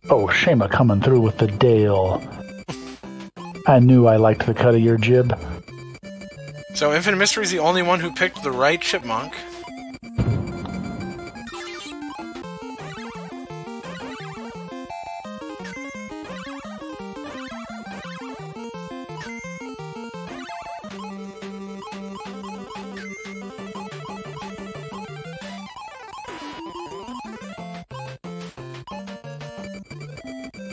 Oh, Shema coming through with the Dale. I knew I liked the cut of your jib. So Infinite Mystery is the only one who picked the right chipmunk.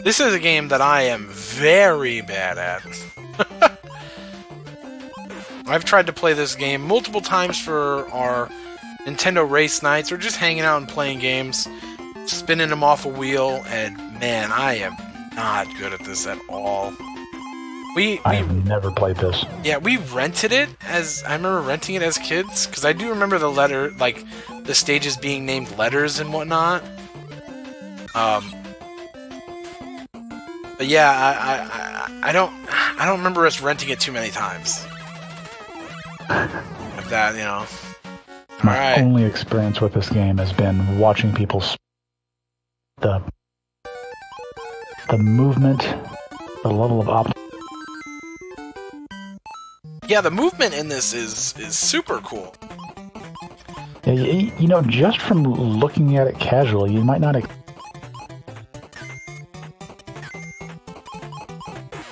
This is a game that I am very bad at. I've tried to play this game multiple times for our Nintendo race nights, or just hanging out and playing games, spinning them off a wheel, and man, I am not good at this at all. I have never played this. Yeah, we rented it I remember renting it as kids, because I do remember the stages being named letters and whatnot. But yeah, I don't remember us renting it too many times. Of that, you know. My only experience with this game has been watching people. The movement, the level of Yeah, the movement in this is super cool. You know, just from looking at it casually, you might not.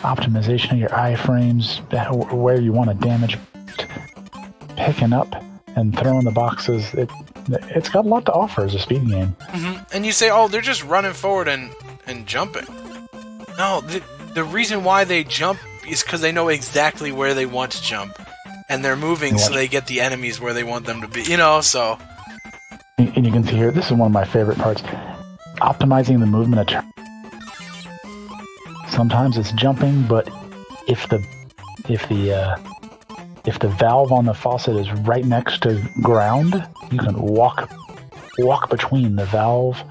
Optimization of your iframes, where you want to damage, picking up and throwing the boxes. It's got a lot to offer as a speed game. Mm-hmm. And you say, oh, they're just running forward and jumping. No, the reason why they jump is because they know exactly where they want to jump, and they're moving so they get the enemies where they want them to be. You know, so. And you can see here, this is one of my favorite parts: optimizing the movement of. Sometimes it's jumping, but if the valve on the faucet is right next to ground, you can walk between the valve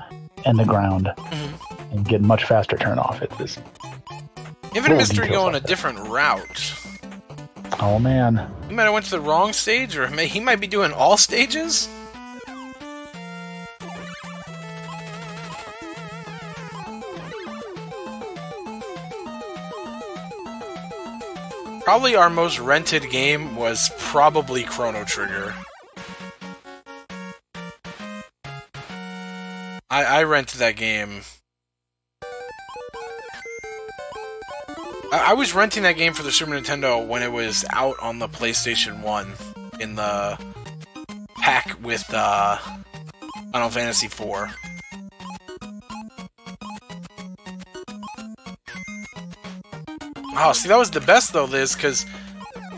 and the ground and get much faster turn off. It's Infinite Mystery going a different route. Oh man, He might have went to the wrong stage, or he might be doing all stages. Probably our most rented game was probably Chrono Trigger. I rented that game. I was renting that game for the Super Nintendo when it was out on the PlayStation 1 in the pack with Final Fantasy IV. Oh, see, that was the best, though, Liz, because,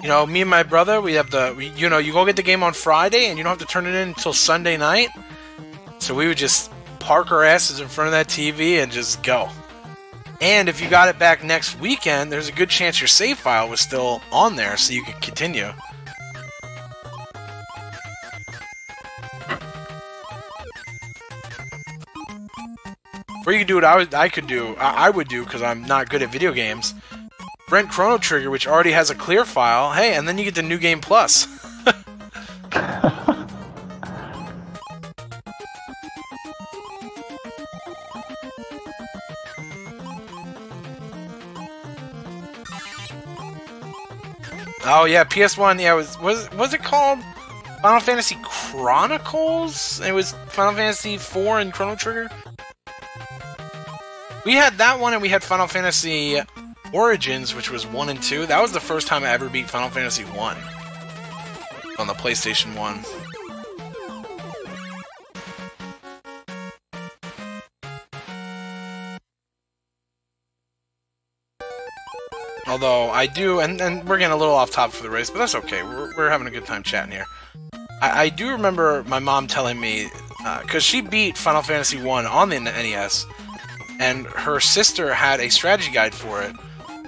you know, me and my brother, you go get the game on Friday, and you don't have to turn it in until Sunday night. So we would just park our asses in front of that TV and just go. And if you got it back next weekend, there's a good chance your save file was still on there, so you could continue. Or you could do what I would do, because I'm not good at video games. Rent Chrono Trigger, which already has a clear file. Hey, and then you get the New Game Plus. Oh yeah, PS1. Yeah, was it called Final Fantasy Chronicles? It was Final Fantasy IV and Chrono Trigger. We had that one, and we had Final Fantasy Origins, which was 1 and 2. That was the first time I ever beat Final Fantasy 1 on the PlayStation 1. Although I do, and we're getting a little off topic for the race, but that's okay. We're having a good time chatting here. I do remember my mom telling me, because she beat Final Fantasy 1 on the NES, and her sister had a strategy guide for it.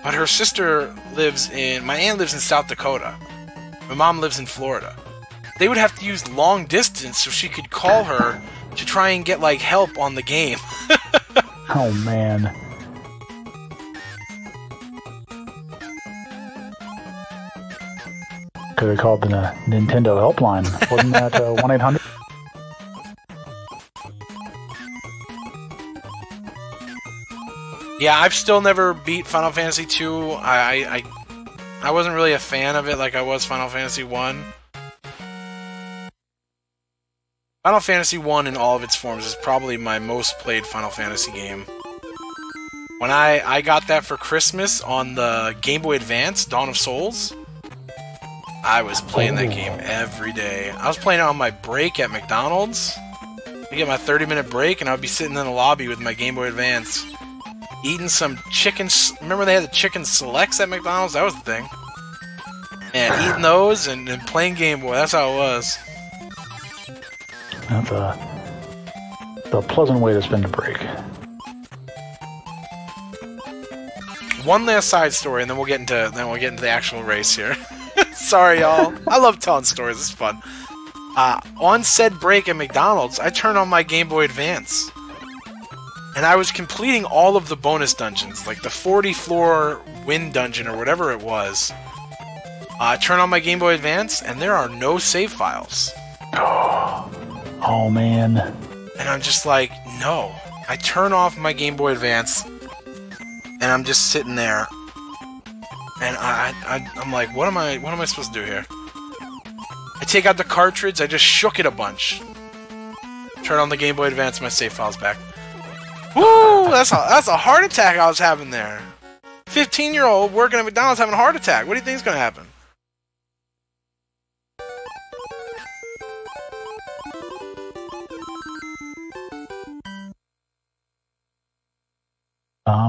But her sister my aunt lives in South Dakota. My mom lives in Florida. They would have to use long distance so she could call her to try and get, like, help on the game. Oh, man. Could have called the Nintendo helpline. Wasn't that 1-800? Yeah, I've still never beat Final Fantasy 2. I wasn't really a fan of it like I was Final Fantasy 1. Final Fantasy 1 in all of its forms is probably my most played Final Fantasy game. When I got that for Christmas on the Game Boy Advance, Dawn of Souls, I was playing that game every day. I was playing it on my break at McDonald's. I get my 30-minute break, and I would be sitting in the lobby with my Game Boy Advance, eating some chicken... Remember they had the chicken selects at McDonald's? That was the thing. And eating those and playing Game Boy. That's how it was. That's a pleasant way to spend a break. One last side story, and then we'll get into the actual race here. Sorry, y'all. I love telling stories. It's fun. On said break at McDonald's, I turned on my Game Boy Advance, and I was completing all of the bonus dungeons, like the 40-floor wind dungeon or whatever it was. I turn on my Game Boy Advance, and there are no save files. Oh, man. And I'm just like, no. I turn off my Game Boy Advance, and I'm just sitting there, and I'm like, what am I supposed to do here? I take out the cartridge, I just shook it a bunch. Turn on the Game Boy Advance, my save file's back. Woo! That's a heart attack I was having there. 15-year-old working at McDonald's having a heart attack. What do you think is going to happen?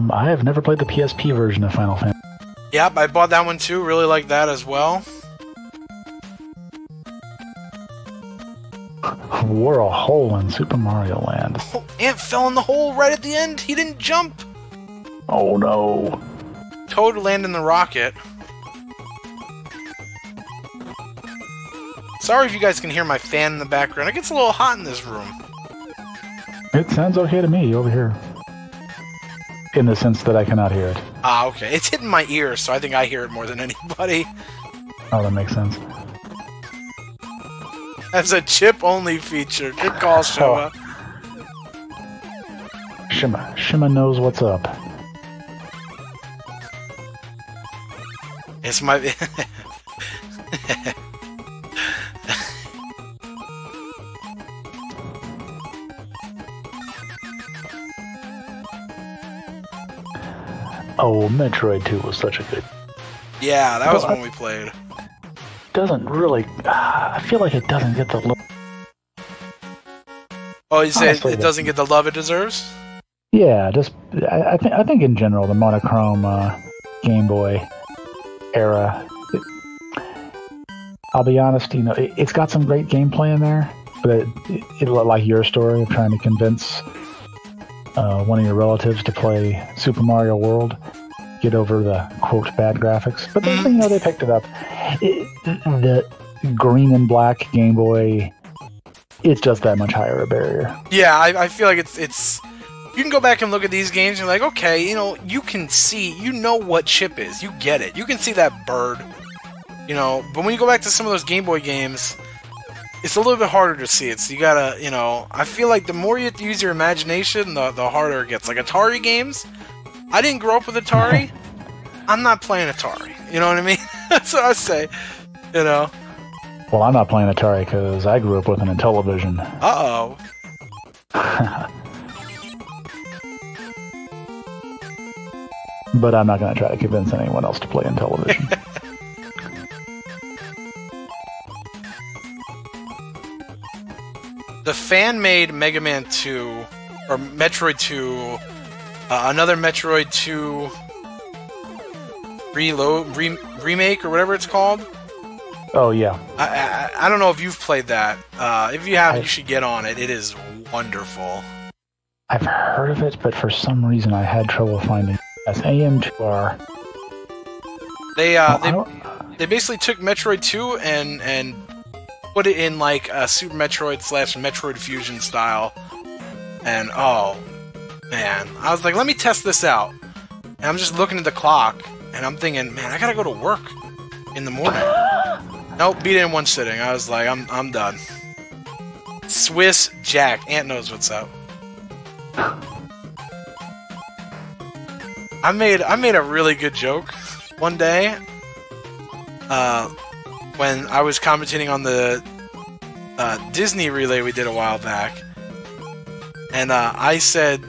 I have never played the PSP version of Final Fantasy. Yep, I bought that one too. Really like that as well. Wore a hole in Super Mario Land. Oh, Ant fell in the hole right at the end. He didn't jump. Oh no. Toad landed in the rocket. Sorry if you guys can hear my fan in the background. It gets a little hot in this room. It sounds okay to me over here. In the sense that I cannot hear it. Ah, okay. It's hitting my ears, so I think I hear it more than anybody. Oh, that makes sense. That's a chip-only feature. Good call, Shima. Oh. Shima knows what's up. It's my... Oh, Metroid 2 was such a good... Yeah, that was when we played. Doesn't really... I feel like it doesn't get the look... Oh, you say it doesn't get the love it deserves? Yeah, just... I think in general, the monochrome Game Boy era... I'll be honest, you know, it's got some great gameplay in there, but it like your story of trying to convince... one of your relatives to play Super Mario World, get over the quote bad graphics, but then, you know, they picked it up. The green and black Game Boy, it's just that much higher a barrier. Yeah, I feel like it's. You can go back and look at these games and you're like, okay, you know, you can see, you know what chip is, you get it, you can see that bird, you know. But when you go back to some of those Game Boy games, it's a little bit harder to see it, so you gotta, you know, I feel like the more you use your imagination, the harder it gets. Like Atari games, I didn't grow up with Atari, I'm not playing Atari, you know what I mean? That's what I say, you know. Well, I'm not playing Atari because I grew up with an Intellivision. Uh-oh. But I'm not going to try to convince anyone else to play Intellivision. The fan-made Mega Man 2, or Metroid 2, another Metroid 2 remake, or whatever it's called. Oh, yeah. I don't know if you've played that. If you haven't, you should get on it. It is wonderful. I've heard of it, but for some reason I had trouble finding it. As AM2R. They basically took Metroid 2 and put it in like a Super Metroid / Metroid Fusion style, and oh man, I was like, let me test this out. And I'm just looking at the clock, and I'm thinking, man, I gotta go to work in the morning. Nope, beat it in one sitting. I was like, I'm done. Swiss Jack, Ant knows what's up. I made a really good joke one day when I was commentating on the Disney relay we did a while back, and I said,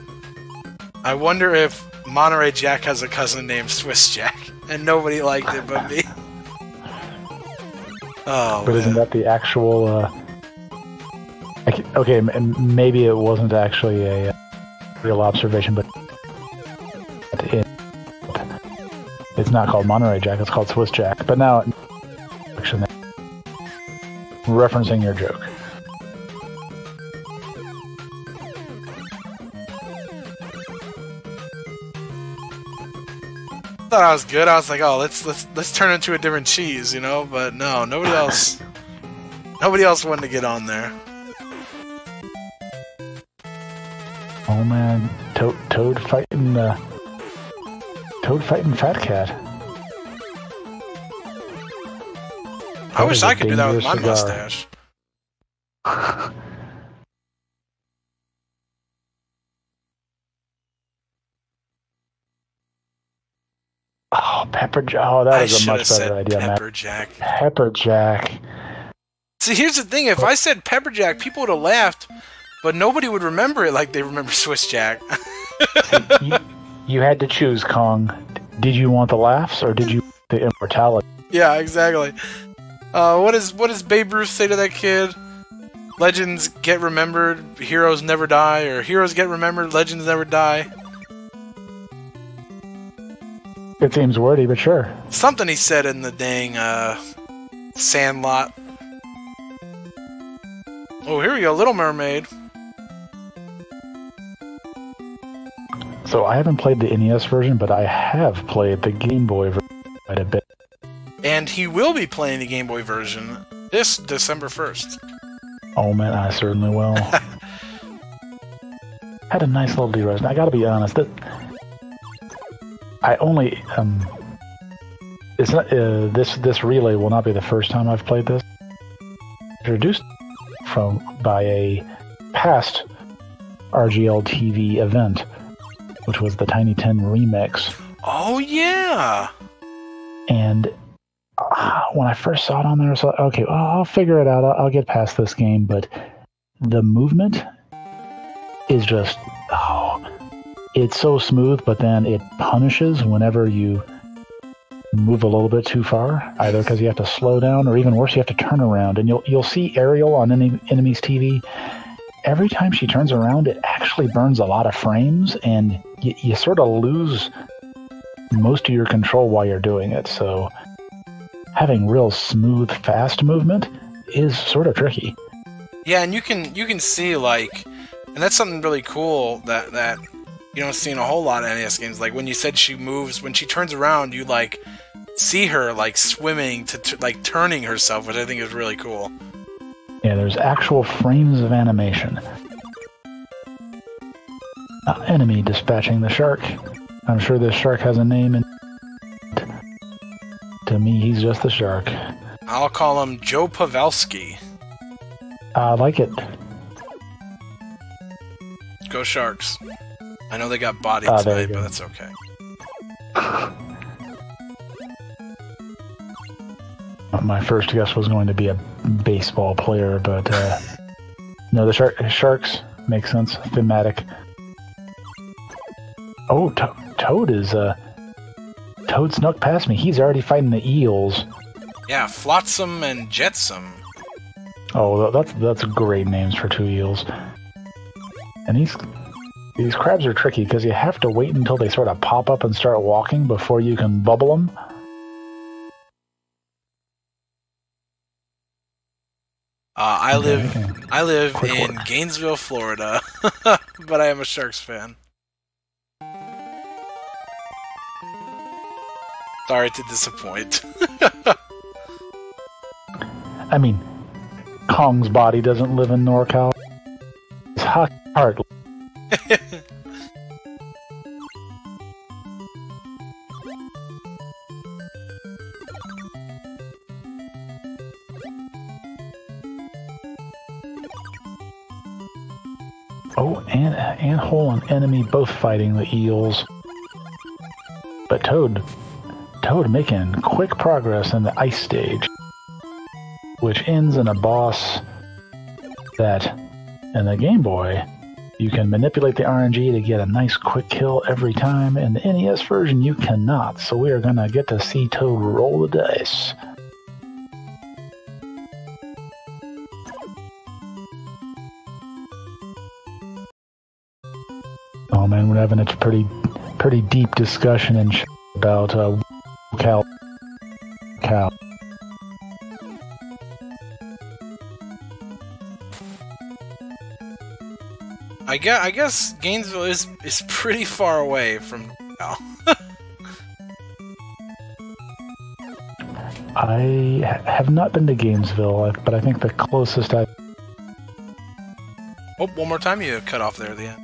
I wonder if Monterey Jack has a cousin named Swiss Jack, and nobody liked it but me. Oh, but isn't that the actual? Okay, maybe it wasn't actually a real observation, but it's not called Monterey Jack; it's called Swiss Jack. But now, referencing your joke. Thought I was good. I was like, oh, let's turn into a different cheese, you know. But no, nobody else wanted to get on there. Oh man, Toad fighting Fat Cat. I wish I could do that with my mustache. Oh, Pepper Jack. Oh, that is a much better idea, Matt. Pepper Jack. Pepper Jack. See, here's the thing. If I said Pepper Jack, people would have laughed, but nobody would remember it like they remember Swiss Jack. You had to choose, Kong. Did you want the laughs, or did you want the immortality? Yeah, exactly. What does Babe Ruth say to that kid? Legends get remembered, heroes never die, or heroes get remembered, legends never die. It seems wordy, but sure. Something he said in the dang Sandlot. Oh, here we go, Little Mermaid. So I haven't played the NES version, but I have played the Game Boy version quite a bit. And he will be playing the Game Boy version this December 1st. Oh man, I certainly will. Had a nice little D-Rose. I gotta be honest, that I only it's not this relay will not be the first time I've played this. Introduced by a past RGL TV event, which was the Tiny 10 remix. Oh yeah. And when I first saw it on there, I was like, okay, well, I'll figure it out. I'll get past this game. But the movement is just, it's so smooth, but then it punishes whenever you move a little bit too far, either because you have to slow down, or even worse, you have to turn around. And you'll see Ariel on Enemy's TV. Every time she turns around, it actually burns a lot of frames, and you sort of lose most of your control while you're doing it. So having real smooth, fast movement is sort of tricky. Yeah, and you can see, like, and that's something really cool that you don't see in a whole lot of NES games. Like when you said she moves, when she turns around, you like see her like swimming to like turning herself, which I think is really cool. Yeah, there's actual frames of animation. Enemy dispatching the shark. I'm sure this shark has a name, and to me, he's just the shark. I'll call him Joe Pavelski. I like it. Go Sharks. I know they got bodied tonight, but that's okay. My first guess was going to be a baseball player, but no, the Sharks make sense. Thematic. Oh, Toad is Toad snuck past me. He's already fighting the eels. Yeah, Flotsam and Jetsam. Oh, that's great names for two eels. And these crabs are tricky because you have to wait until they sort of pop up and start walking before you can bubble them. I live in Gainesville, Florida, but I am a Sharks fan. Sorry to disappoint. I mean, Kong's body doesn't live in NorCal. His heart. Oh, and Anthole and Enemy both fighting the eels. But Toad making quick progress in the ice stage, which ends in a boss that, in the Game Boy, you can manipulate the RNG to get a nice quick kill every time. In the NES version, you cannot. So we are going to get to see Toad roll the dice. Oh man, we're having a pretty deep discussion and about cow. I guess Gainesville is pretty far away from Cal. I have not been to Gainesville, but I think the closest I... Oh, one more time you cut off there at the end.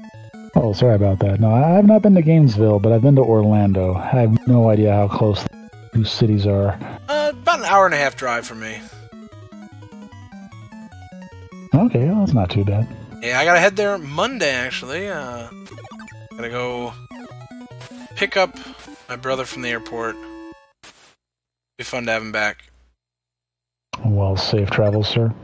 Oh, sorry about that. No, I have not been to Gainesville, but I've been to Orlando. I have no idea how close the two cities are. About an hour and a half drive from me. Okay, well, that's not too bad. Yeah, I gotta head there Monday, actually. Gotta go pick up my brother from the airport. Be fun to have him back. Well, safe travels, sir.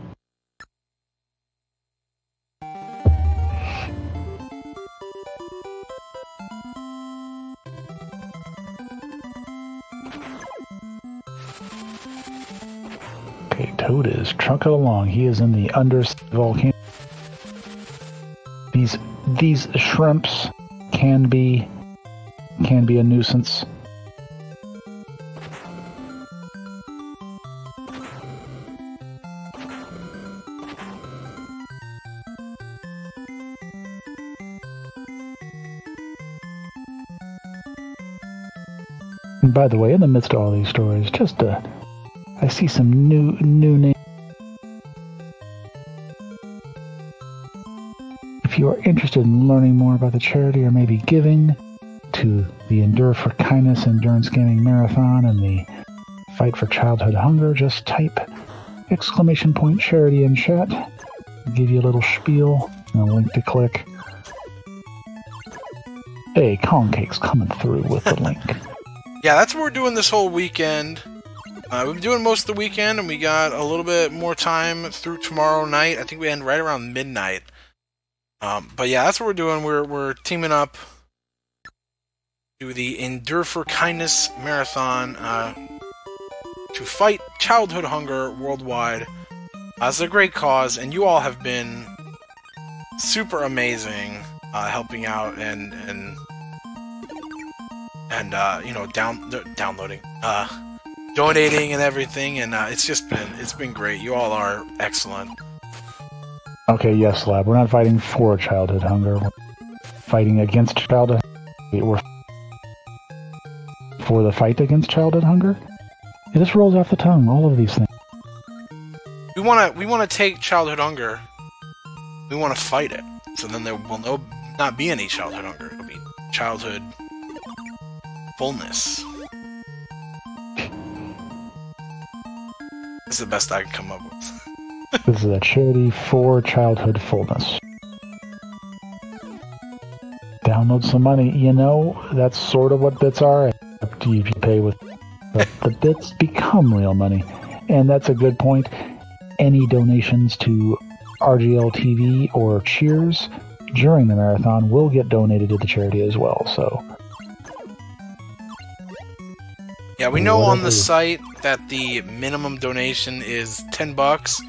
Okay, Toad is trucking along. He is in the undersea volcano. These shrimps can be a nuisance. And by the way, in the midst of all these stories, I see some new names. If you are interested in learning more about the charity or maybe giving to the Endure for Kindness Endurance Gaming Marathon and the Fight for Childhood Hunger, just type !charity in chat. I'll give you a little spiel and a link to click. Hey, Kong Cake's coming through with the link. Yeah, that's what we're doing this whole weekend. We've been doing most of the weekend, and we got a little bit more time through tomorrow night. I think we end right around midnight. But yeah, that's what we're doing. We're teaming up to the Endure for Kindness Marathon to fight childhood hunger worldwide. It's a great cause, and you all have been super amazing helping out and you know, downloading, donating and everything, and it's been great. You all are excellent. Okay, yes, Lab. We're not fighting for childhood hunger. We're fighting against childhood. We're for the fight against childhood hunger. It just rolls off the tongue. All of these things. We wanna take childhood hunger. We wanna fight it. So then there will not be any childhood hunger. It'll be childhood fullness. That's the best I can come up with. This is a charity for childhood fullness. Download some money. You know, that's sort of what bits are. If you pay with the bits become real money. And that's a good point. Any donations to RGL TV or Cheers during the marathon will get donated to the charity as well. So yeah, we know on the site that the minimum donation is $10.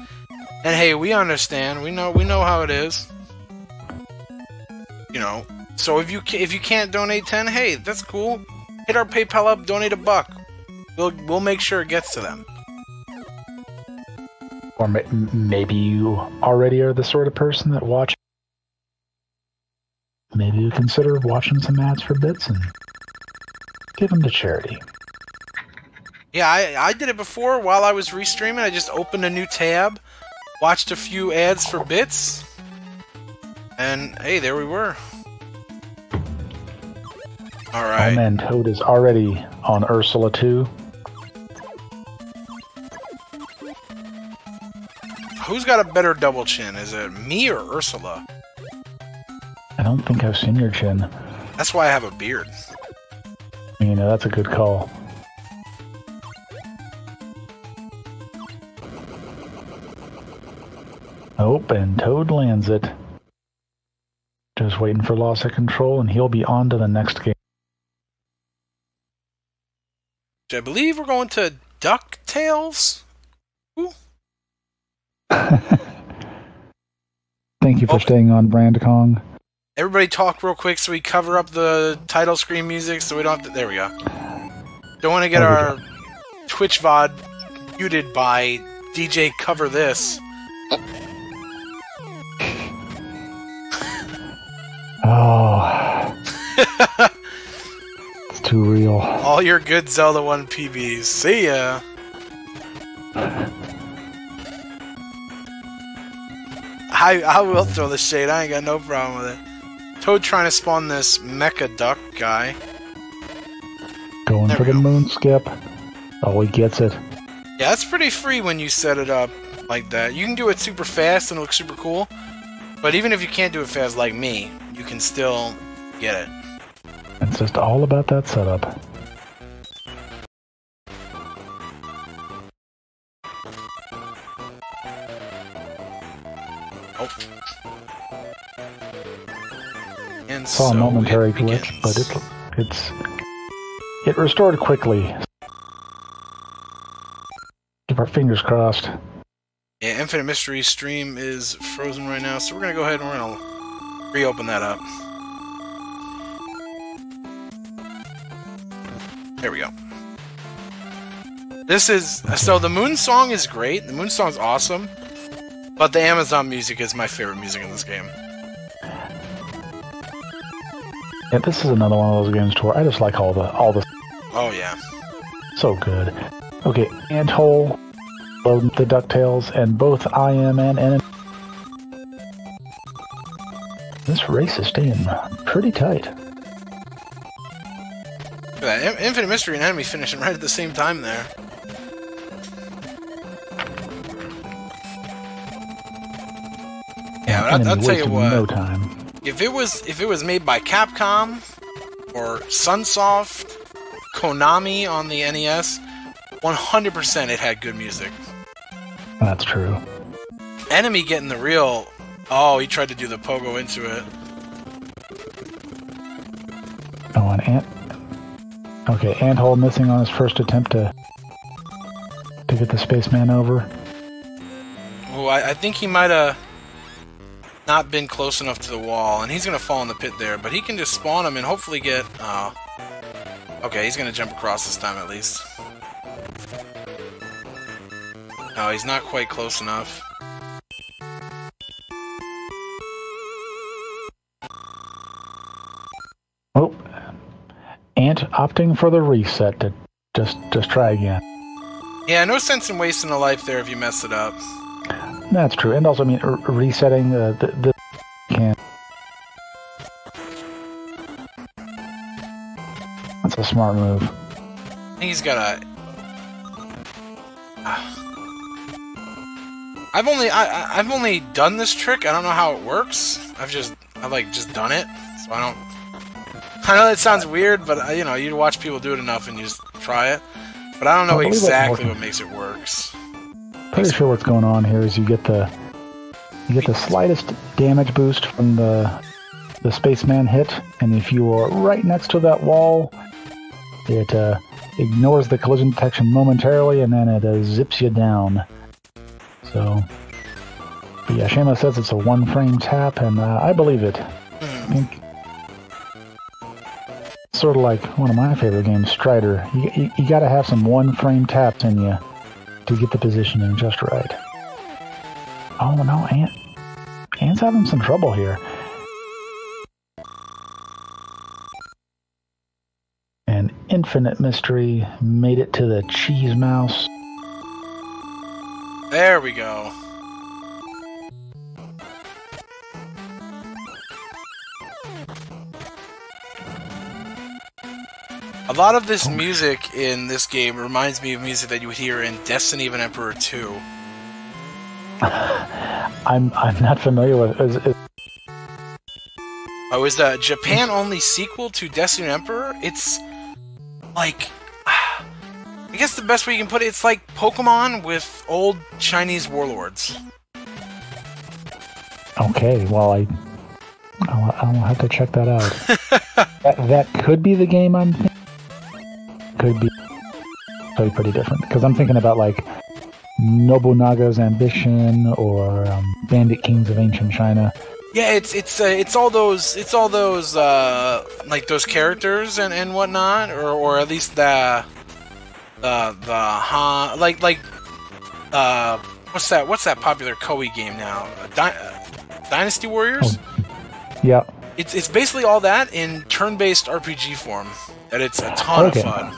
And hey, we understand. We know how it is. You know, so if you can't donate 10, hey, that's cool. Hit our PayPal up, donate $1. We'll make sure it gets to them. Or maybe you already are the sort of person that watch. Maybe you consider watching some ads for bits and give them to charity. Yeah, I did it before while I was restreaming. I just opened a new tab, watched a few ads for bits, and hey, there we were. Alright. Oh man, Toad is already on Ursula 2. Who's got a better double chin? Is it me or Ursula? I don't think I've seen your chin. That's why I have a beard. You know, that's a good call. Oh, and Toad lands it. Just waiting for loss of control, and he'll be on to the next game. I believe we're going to DuckTales. Ooh. Thank you for staying on brand, Kong. Everybody talk real quick so we cover up the title screen music so we don't have to... There we go. Don't want to get our Twitch VOD muted by DJ Cover This. Oh. It's too real. All your good Zelda 1 PBs. See ya! I will throw the shade. I ain't got no problem with it. Toad trying to spawn this mecha duck guy. Going for the moon skip. Oh, he gets it. Yeah, that's pretty free when you set it up like that. You can do it super fast and it looks super cool. But even if you can't do it fast like me, you can still get it. It's just all about that setup. Oh. And saw a momentary glitch, but it restored quickly. Keep our fingers crossed. Yeah, Infinite Mystery stream is frozen right now, so we're gonna go ahead and we're gonna reopen that up. There we go. This is so the Moon Song is great. The Moon Song's awesome, but the Amazon music is my favorite music in this game. Yeah, this is another one of those games to where I just like all the. Oh yeah. So good. Okay, Anthole, the DuckTales, and both IM and NMEtv. This race is staying pretty tight. Look at that. Infinite Mystery and Enemy finishing right at the same time there. Yeah, I'll tell you what. No time. If it was made by Capcom or Sunsoft, Konami on the NES, 100% it had good music. That's true. Enemy getting the real... Oh, he tried to do the pogo into it. Oh, an ant. Okay, Anthole missing on his first attempt to get the spaceman over. Oh, I think he might have not been close enough to the wall, and he's going to fall in the pit there, but he can just spawn him and hopefully get... Okay, he's going to jump across this time at least. No, he's not quite close enough. Oh, Ant opting for the reset to just try again. Yeah, no sense in wasting a life there if you mess it up. That's true, and also, I mean, resetting the can't. That's a smart move. I think he's got a... I've only done this trick. I don't know how it works. I've just done it, so I don't. I know that sounds weird, but you know, you watch people do it enough and you just try it. But I don't know exactly what makes it works. Pretty sure what's going on here is you get the slightest damage boost from the spaceman hit, and if you are right next to that wall, it ignores the collision detection momentarily, and then it zips you down. So, but yeah, Shama says it's a one-frame tap, and I believe it. I think sort of like one of my favorite games, Strider. You got to have some one-frame taps in you to get the positioning just right. Oh no, Ant's having some trouble here. And Infinite Mystery made it to the cheese mouse. There we go. A lot of this music in this game reminds me of music that you would hear in Destiny of an Emperor 2. I'm not familiar with it. Oh, is the Japan-only sequel to Destiny of an Emperor? It's like, I guess the best way you can put it, it's like Pokemon with old Chinese warlords. Okay, well, I'll have to check that out. that could be the game I'm thinking. Could be pretty different, because I'm thinking about like Nobunaga's Ambition or Bandit Kings of Ancient China. Yeah, it's all those like those characters and whatnot, or at least the Han, like what's that popular Koei game now? Dynasty Warriors? Oh, yeah. It's basically all that in turn-based RPG form. That it's a ton of fun.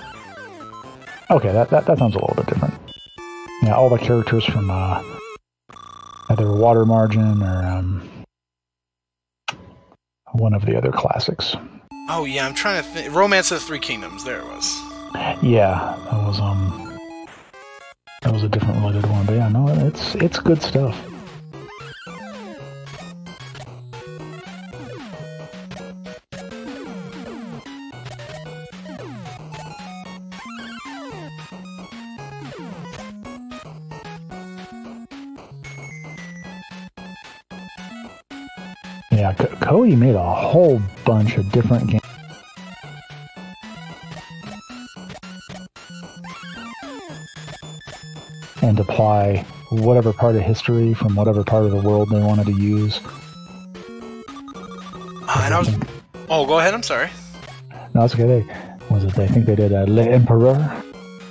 Okay, that sounds a little bit different. Yeah, all the characters from either Water Margin or one of the other classics. Oh yeah, I'm trying to think. Romance of the Three Kingdoms. There it was. Yeah, that was a different related one, but yeah, no, it's good stuff. Yeah, Koei made a whole bunch of different games. And apply whatever part of history from whatever part of the world they wanted to use. Oh, go ahead, I'm sorry. No, that's okay. I think they did L'Empereur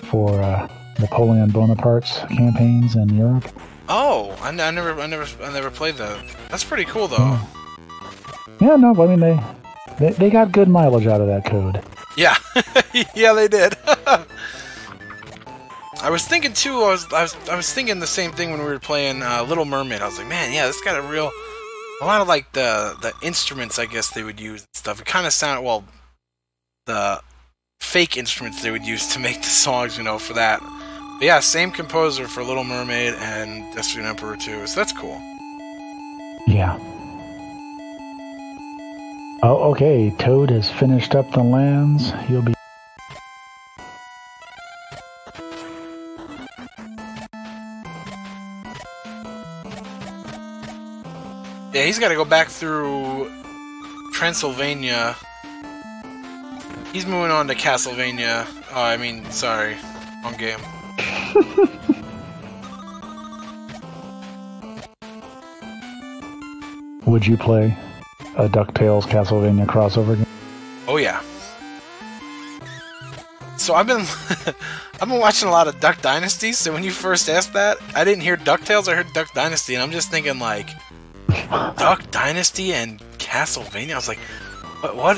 for Napoleon Bonaparte's campaigns in Europe. Oh, I never played that. That's pretty cool, though. Yeah, no, I mean they got good mileage out of that code. Yeah, yeah, they did. I was thinking too. I was thinking the same thing when we were playing Little Mermaid. I was like, man, yeah, this got a lot of like the instruments I guess they would use and stuff. It kind of sounded the fake instruments they would use to make the songs, for that. But yeah, same composer for Little Mermaid and Destiny Emperor 2, so that's cool. Yeah. Oh, okay. Toad has finished up the lands. He'll be. Yeah, he's got to go back through Transylvania. He's moving on to Castlevania. Oh, sorry. Wrong game. Would you play a DuckTales Castlevania crossover game? Oh yeah. So I've been watching a lot of Duck Dynasty. So when you first asked that, I didn't hear DuckTales. I heard Duck Dynasty, and I'm just thinking like Duck Dynasty and Castlevania. I was like,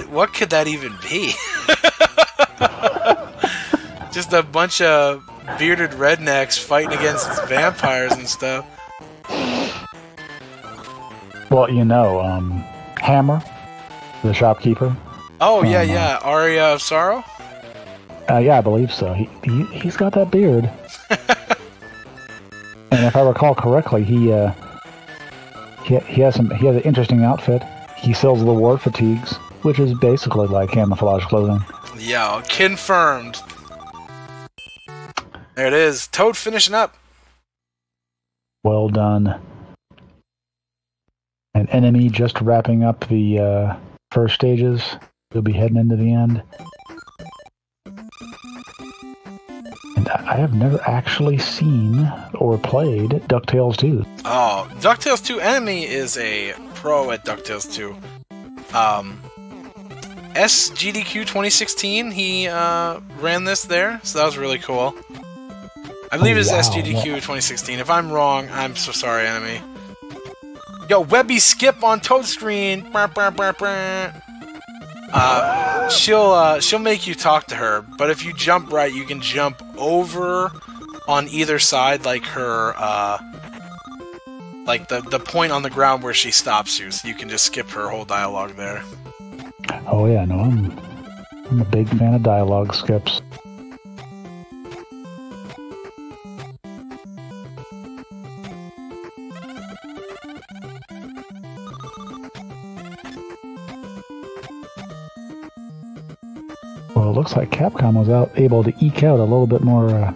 what could that even be? Just a bunch of bearded rednecks fighting against vampires and stuff. Well, Hammer, the shopkeeper. Oh, yeah. Aria of Sorrow? Yeah, I believe so. He's got that beard. And if I recall correctly, he has an interesting outfit. He sells the war fatigues, which is basically like camouflage clothing. Yeah, confirmed. There it is. Toad finishing up. Well done. And Enemy just wrapping up the first stages. We'll be heading into the end. And I have never actually seen or played DuckTales 2. Oh, DuckTales 2 Enemy is a pro at DuckTales 2. SGDQ 2016, he ran this there, so that was really cool. I believe it's SGDQ 2016. If I'm wrong, I'm so sorry, Enemy. Yo, Webby skip on Toad screen. She'll make you talk to her, but if you jump right, you can jump over on either side, like her, like the point on the ground where she stops you, so you can just skip her whole dialogue there. Oh yeah, no, I'm a big fan of dialogue skips. Well, it looks like Capcom was able to eke out a little bit more.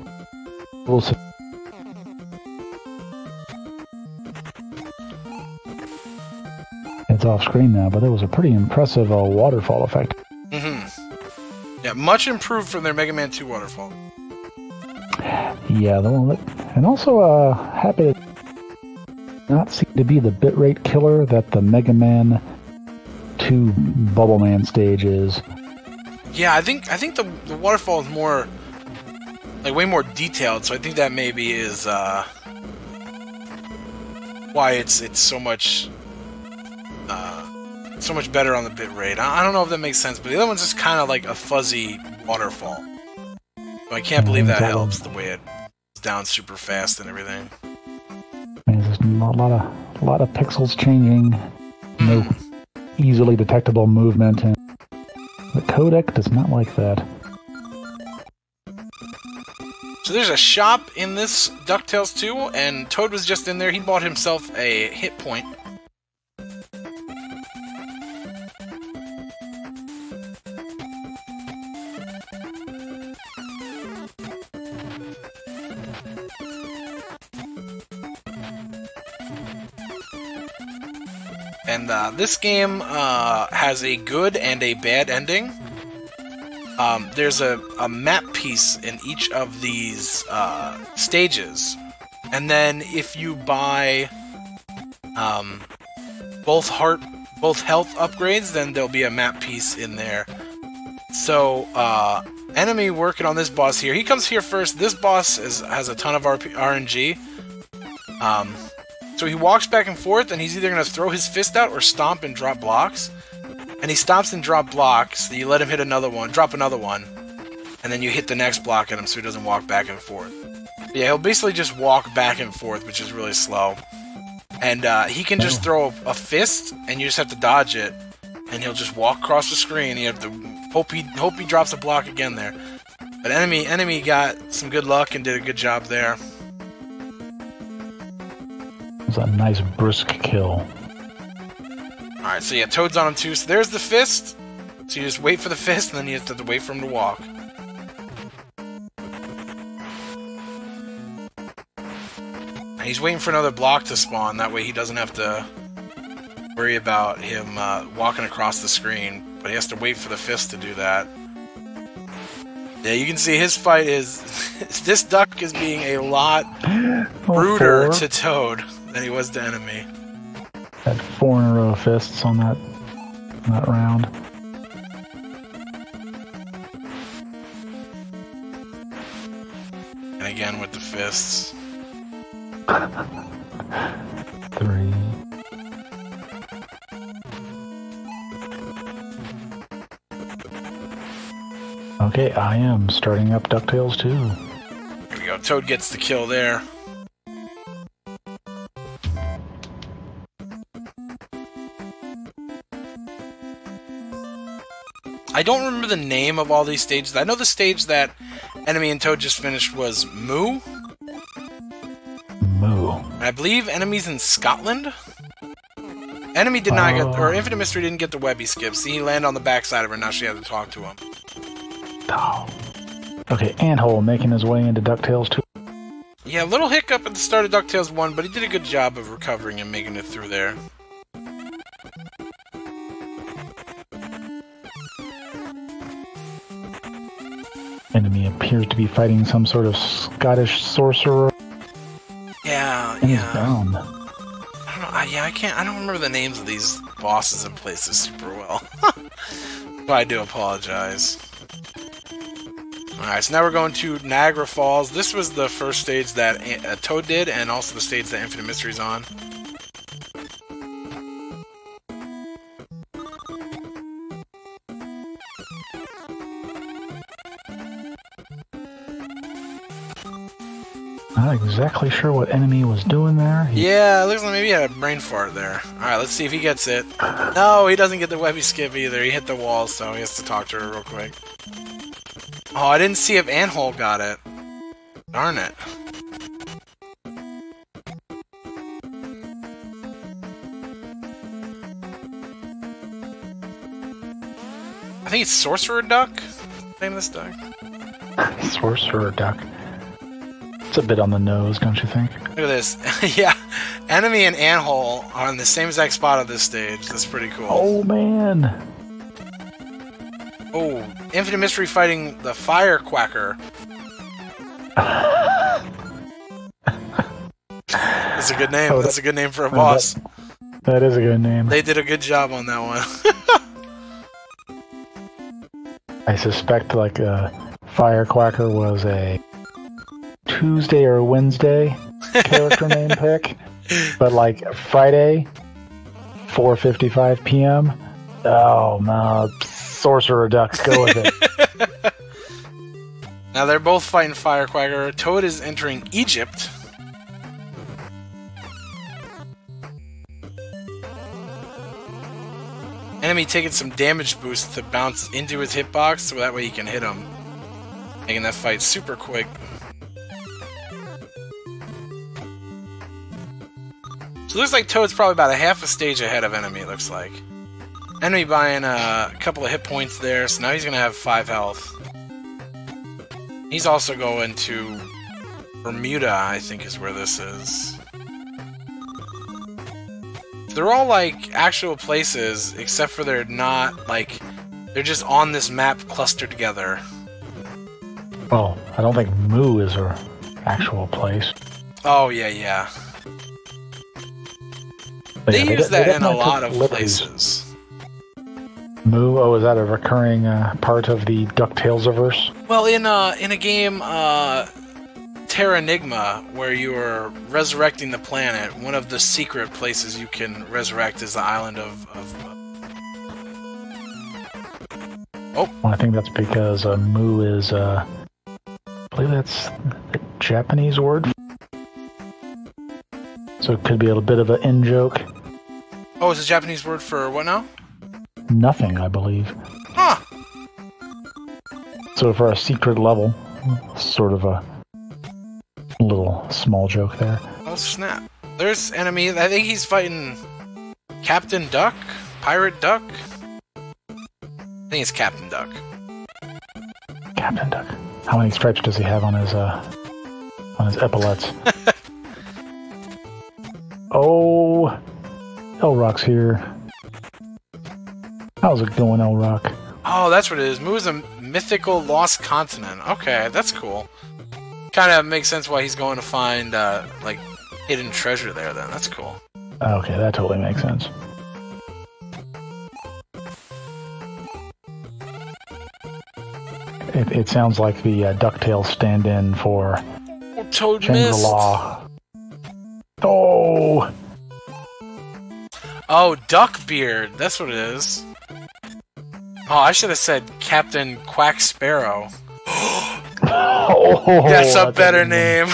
It's off screen now, but it was a pretty impressive waterfall effect. Yeah, much improved from their Mega Man 2 waterfall. Yeah, the one that, and also happy to not seem to be the bitrate killer that the Mega Man 2 Bubble Man stage is. Yeah, I think the waterfall is more like way more detailed, so I think that maybe is why it's so much better on the bitrate. I don't know if that makes sense, but the other one's just kind of like a fuzzy waterfall. So I can't believe that helps the way it's down super fast and everything. There's a lot of pixels changing, no easily detectable movement, and the codec does not like that. So there's a shop in this DuckTales 2, and Toad was just in there. He bought himself a hit point. And this game has a good and a bad ending. There's a map piece in each of these stages, and then if you buy both health upgrades, then there'll be a map piece in there. So enemy working on this boss here. He comes here first. This boss has a ton of RNG. So he walks back and forth, and he's either going to throw his fist out or stomp and drop blocks. And he stops and drop blocks, so you let him hit another one, drop another one, and then you hit the next block at him so he doesn't walk back and forth. But yeah, he'll basically just walk back and forth, which is really slow. And he can just throw a fist, and you just have to dodge it, and he'll just walk across the screen. You have to hope he drops a block again there. But enemy got some good luck and did a good job there. It was a nice brisk kill. Alright, so yeah, Toad's on him too. So there's the fist. So you just wait for the fist, and then you have to wait for him to walk. And he's waiting for another block to spawn. That way he doesn't have to worry about him walking across the screen. But he has to wait for the fist to do that. Yeah, you can see his fight is... this duck is being a lot ruder to Toad than he was to enemy. Had 4 in a row of fists on that round. And again with the fists. 3. Okay, I am starting up DuckTales 2. Here we go. Toad gets the kill there. I don't remember the name of all these stages. I know the stage that Enemy and Toad just finished was Moo. Moo. I believe Enemy's in Scotland. Enemy did not get, or Infinite Mystery didn't get the webby skip. See, he landed on the backside of her. Now she had to talk to him. Oh. Okay, Anthole making his way into DuckTales 2. Yeah, a little hiccup at the start of DuckTales 1, but he did a good job of recovering and making it through there. Enemy appears to be fighting some sort of Scottish sorcerer. Yeah, and he's down. I don't know. I don't remember the names of these bosses and places super well. But I do apologize. Alright, so now we're going to Niagara Falls. This was the first stage that Toad did, and also the stage that Infinite Mystery's on. Not exactly sure what Enemy was doing there. Yeah, it looks like maybe he had a brain fart there. Alright, let's see if he gets it. No, he doesn't get the webby skip either. He hit the wall, so he has to talk to her real quick. Oh, I didn't see if Anthole got it. Darn it. I think it's Sorcerer Duck? Name of this duck? Sorcerer duck. It's a bit on the nose, don't you think? Look at this. Yeah. Enemy and anthole are on the same exact spot on this stage. That's pretty cool. Oh, man. Oh, Infinite Mystery fighting the Fire Quacker. That's a good name. Oh, That's a good name for a boss. That is a good name. They did a good job on that one. I suspect like Firequacker was a Tuesday or Wednesday character name pick, but like Friday, 4:55 p.m. Oh no, Sorcerer Duck, go with it. Now they're both fighting Firequacker. Toad is entering Egypt. Enemy taking some damage boost to bounce into his hitbox, so that way he can hit him, making that fight super quick. So it looks like Toad's probably about a half a stage ahead of Enemy, it looks like. Enemy buying a couple of hit points there, so now he's going to have 5 health. He's also going to Bermuda, I think is where this is. They're all, like, actual places, except for they're not, like, they're just on this map clustered together. Well, I don't think Moo is her actual place. Oh, yeah. But They yeah, use that in a definitely lot took of liberties. places. Moo, oh, is that a recurring part of the DuckTales-averse? Well, in a game, Terranigma, where you are resurrecting the planet, one of the secret places you can resurrect is the island of Oh. Well, I think that's because Moo is, I believe that's the Japanese word. So it could be a bit of an in-joke. Oh, it's a Japanese word for what now? Nothing, I believe. Huh. So for a secret level, sort of a little small joke there. Oh, snap. There's Enemy. I think he's fighting Captain Duck? Pirate Duck? I think it's Captain Duck. Captain Duck. How many stripes does he have on his epaulets? Oh, L-Rock's here. How's it going, L-Rock? Oh, that's what it is. Moo is a mythical lost continent. Okay, that's cool. Kind of makes sense why he's going to find, like, hidden treasure there, then. That's cool. Okay, that totally makes sense. It sounds like the DuckTales stand-in for Toad Shangri-La. Oh! Oh, Duckbeard. That's what it is. Oh, I should have said Captain Quack Sparrow. Oh, that's a better name.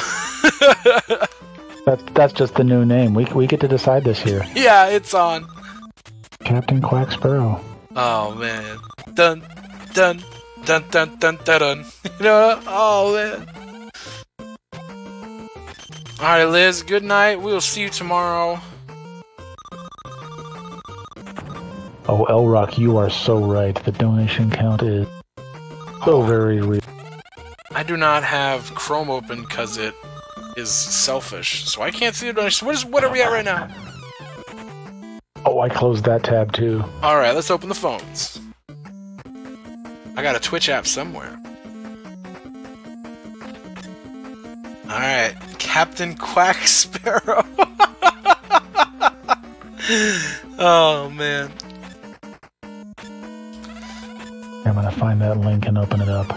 That's just the new name. We get to decide this here. Yeah, it's on. Captain Quack Sparrow. Oh man. Dun dun dun dun dun dun dun. You know? Oh man. Alright, Liz, good night. We'll see you tomorrow. Oh, L-Rock, you are so right. The donation count is so very real. I do not have Chrome open because it is selfish, so I can't see the donation. What are we at right now? Oh, I closed that tab too. Alright, let's open the phones. I got a Twitch app somewhere. Alright, Captain Quack Sparrow. Oh, man. I'm gonna find that link and open it up.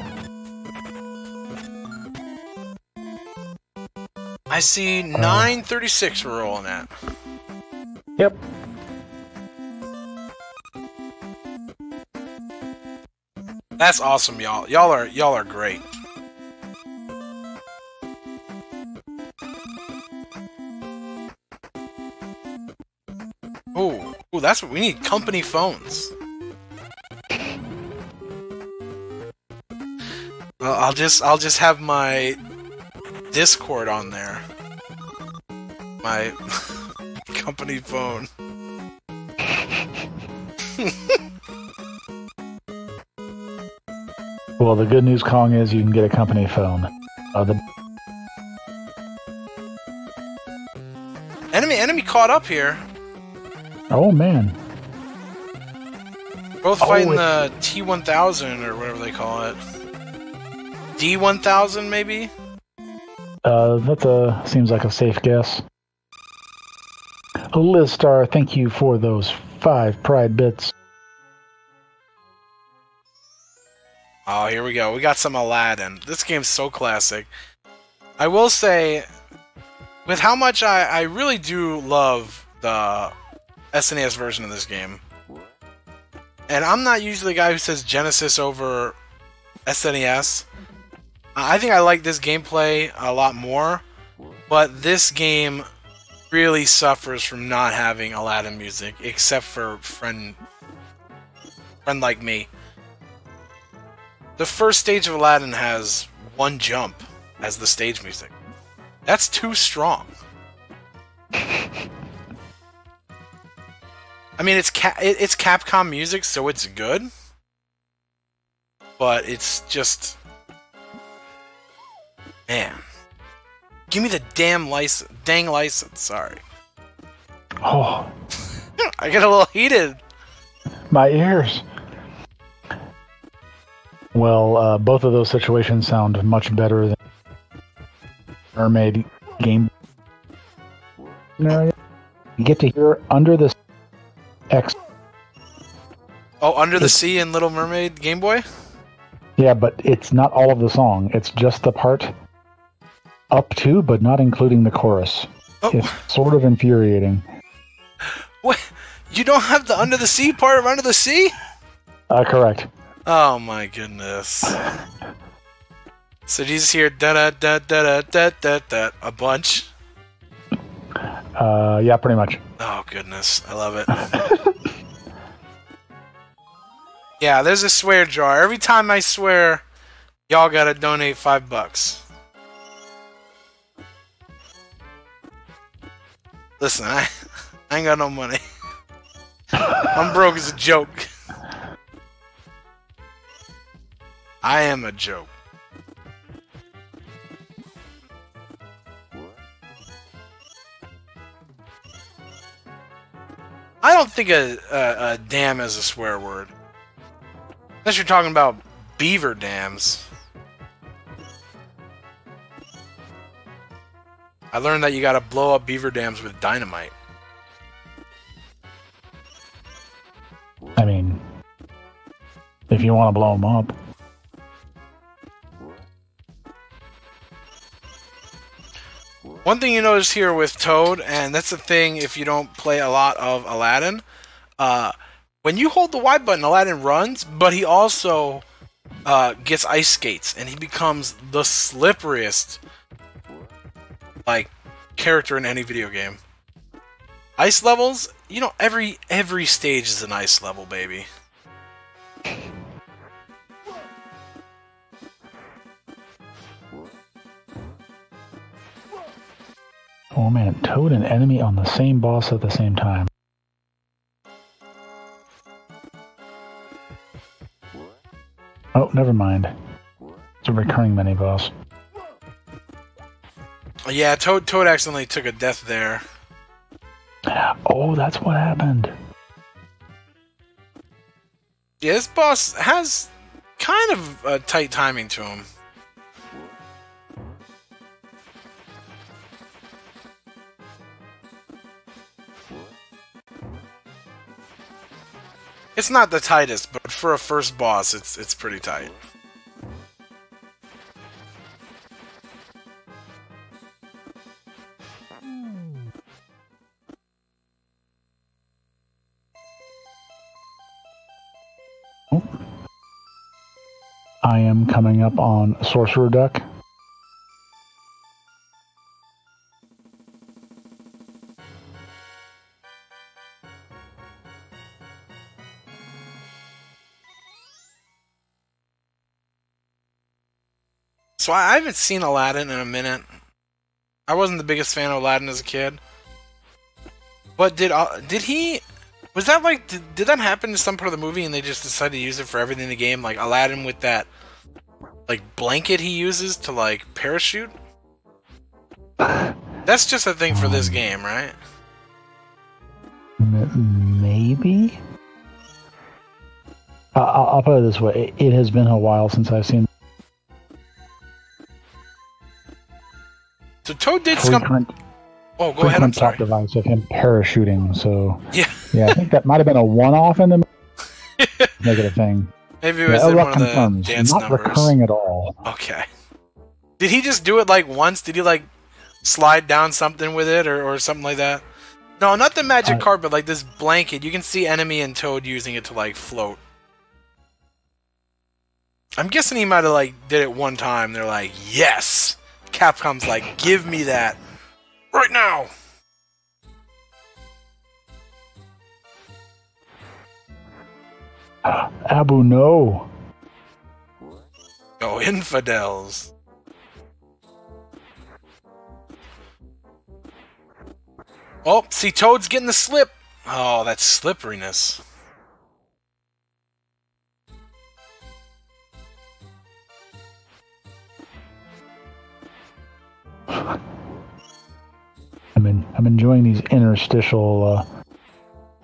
I see 936 we're rolling at. Yep. That's awesome, y'all. Y'all are great. Ooh, that's what we need. Company phones. I'll just have my Discord on there. My company phone. Well, the good news, Kong, is you can get a company phone. Enemy caught up here. Oh, man. Both fighting the T-1000, or whatever they call it. D-1000, maybe? That seems like a safe guess. Liz Star, thank you for those 5 pride bits. Oh, here we go. We got some Aladdin. This game's so classic. I will say, with how much I really do love the SNES version of this game. And I'm not usually the guy who says Genesis over SNES. I think I like this gameplay a lot more, but this game really suffers from not having Aladdin music, except for Friend Like Me. The first stage of Aladdin has 1 jump as the stage music. That's too strong. I mean, it's Capcom music, so it's good. But it's just... Man. Give me the dang license, sorry. Oh. I get a little heated. My ears. Well, both of those situations sound much better than Mermaid game. You get to hear Under the X. Oh, Under the Sea in Little Mermaid Game Boy? Yeah, but it's not all of the song. It's just the part up to, but not including the chorus. Oh. It's sort of infuriating. What? You don't have the Under the Sea part of Under the Sea? Correct. Oh my goodness. So do you just hear da-da-da-da-da-da-da-da a bunch? Yeah, pretty much. Oh goodness, I love it. Yeah, there's a swear jar. Every time I swear, y'all gotta donate $5. Listen, I ain't got no money. I'm broke as a joke. I am a joke. I don't think a dam is a swear word. Unless you're talking about beaver dams. I learned that you gotta blow up beaver dams with dynamite. I mean, if you want to blow them up. One thing you notice here with Toad, and that's the thing if you don't play a lot of Aladdin, when you hold the Y button, Aladdin runs, but he also gets ice skates, and he becomes the slipperiest character in any video game. Ice levels, you know, every stage is an ice level, baby. Oh man, Toad and enemy on the same boss at the same time. Oh, never mind. It's a recurring mini-boss. Yeah, Toad accidentally took a death there. Oh, that's what happened. Yeah, this boss has kind of a tight timing to him. It's not the tightest, but for a first boss, it's pretty tight. Oh. I am coming up on Sorcerer Duck. So I haven't seen Aladdin in a minute. I wasn't the biggest fan of Aladdin as a kid. But did he... Was that did that happen in some part of the movie and they just decided to use it for everything in the game? Like Aladdin with that like blanket he uses to like parachute? That's just a thing for this game, right? Maybe. I'll put it this way: it has been a while since I've seen. So Toad did some. Oh, go ahead. I'm sorry. Device of him parachuting. So yeah, I think that might have been a one-off in the make it a thing. Maybe it was in one of the dance not numbers. Recurring at all. Okay. Did he just do it like once? Did he like slide down something with it or something like that? No, not the magic carpet, like this blanket. You can see Enemy and Toad using it to like float. I'm guessing he might have like did it one time. They're like, yes! Capcom's like, give me that right now! Abu, no! Oh, infidels! Oh, see, Toad's getting the slip! Oh, that slipperiness. I'm enjoying these interstitial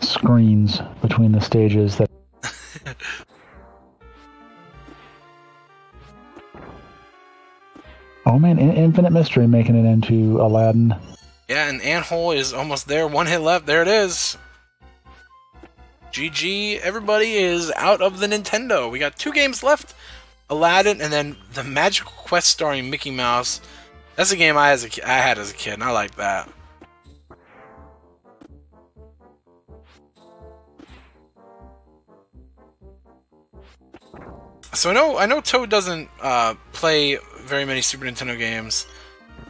screens between the stages that. Oh man, Infinite Mystery making it into Aladdin. Yeah, and Anthole is almost there. One hit left. There it is. GG. Everybody is out of the Nintendo. We got 2 games left. Aladdin and then the Magical Quest starring Mickey Mouse. That's a game I had as a kid, and I like that. So I know Toad doesn't play very many Super Nintendo games,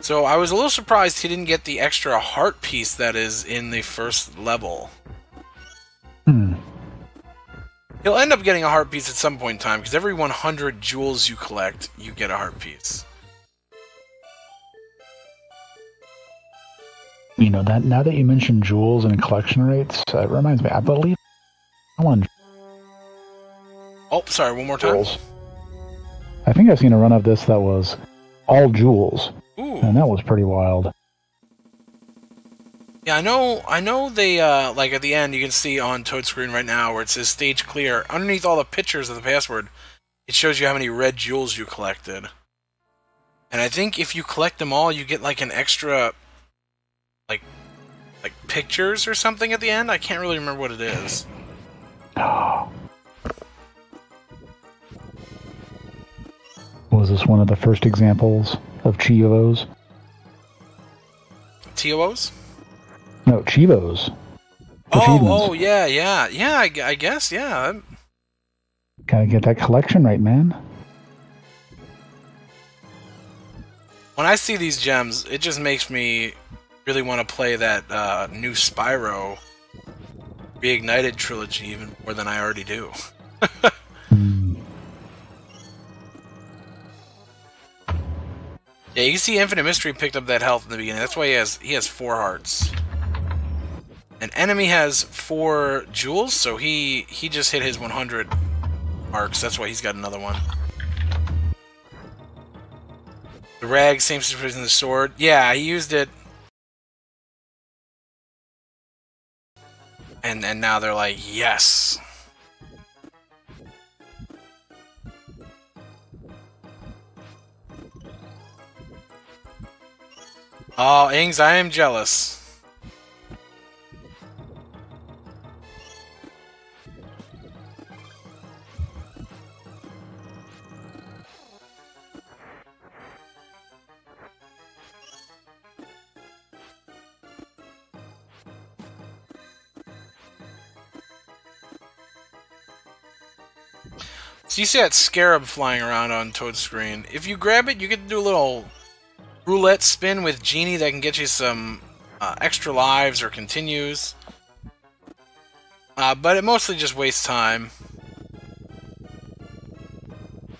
so I was a little surprised he didn't get the extra heart piece that is in the first level. He'll end up getting a heart piece at some point in time, because every 100 jewels you collect, you get a heart piece. You know, that now that you mentioned jewels and collection rates, it reminds me, I believe I want. Oh, sorry, one more time. Jewels. I think I've seen a run of this that was all jewels. Ooh. And that was pretty wild. Yeah, I know they, like at the end, you can see on Toad's screen right now where it says stage clear. Underneath all the pictures of the password, it shows you how many red jewels you collected. And I think if you collect them all, you get like an extra, like pictures or something at the end. I can't really remember what it is. Was this one of the first examples of Chivos? TOOs? No, Chivos. Oh, yeah, I guess, yeah. Gotta get that collection right, man. When I see these gems, it just makes me really want to play that new Spyro Reignited trilogy even more than I already do. Yeah, you can see Infinite Mystery picked up that health in the beginning. That's why he has 4 hearts. And Enemy has 4 jewels, so he just hit his 100 marks. That's why he's got another one. The rag, same situation as the sword. Yeah, he used it. And now they're like, yes. Oh, Ings, I am jealous. So you see that scarab flying around on Toad's screen. If you grab it, you get to do a little roulette spin with Genie that can get you some extra lives or continues. But it mostly just wastes time.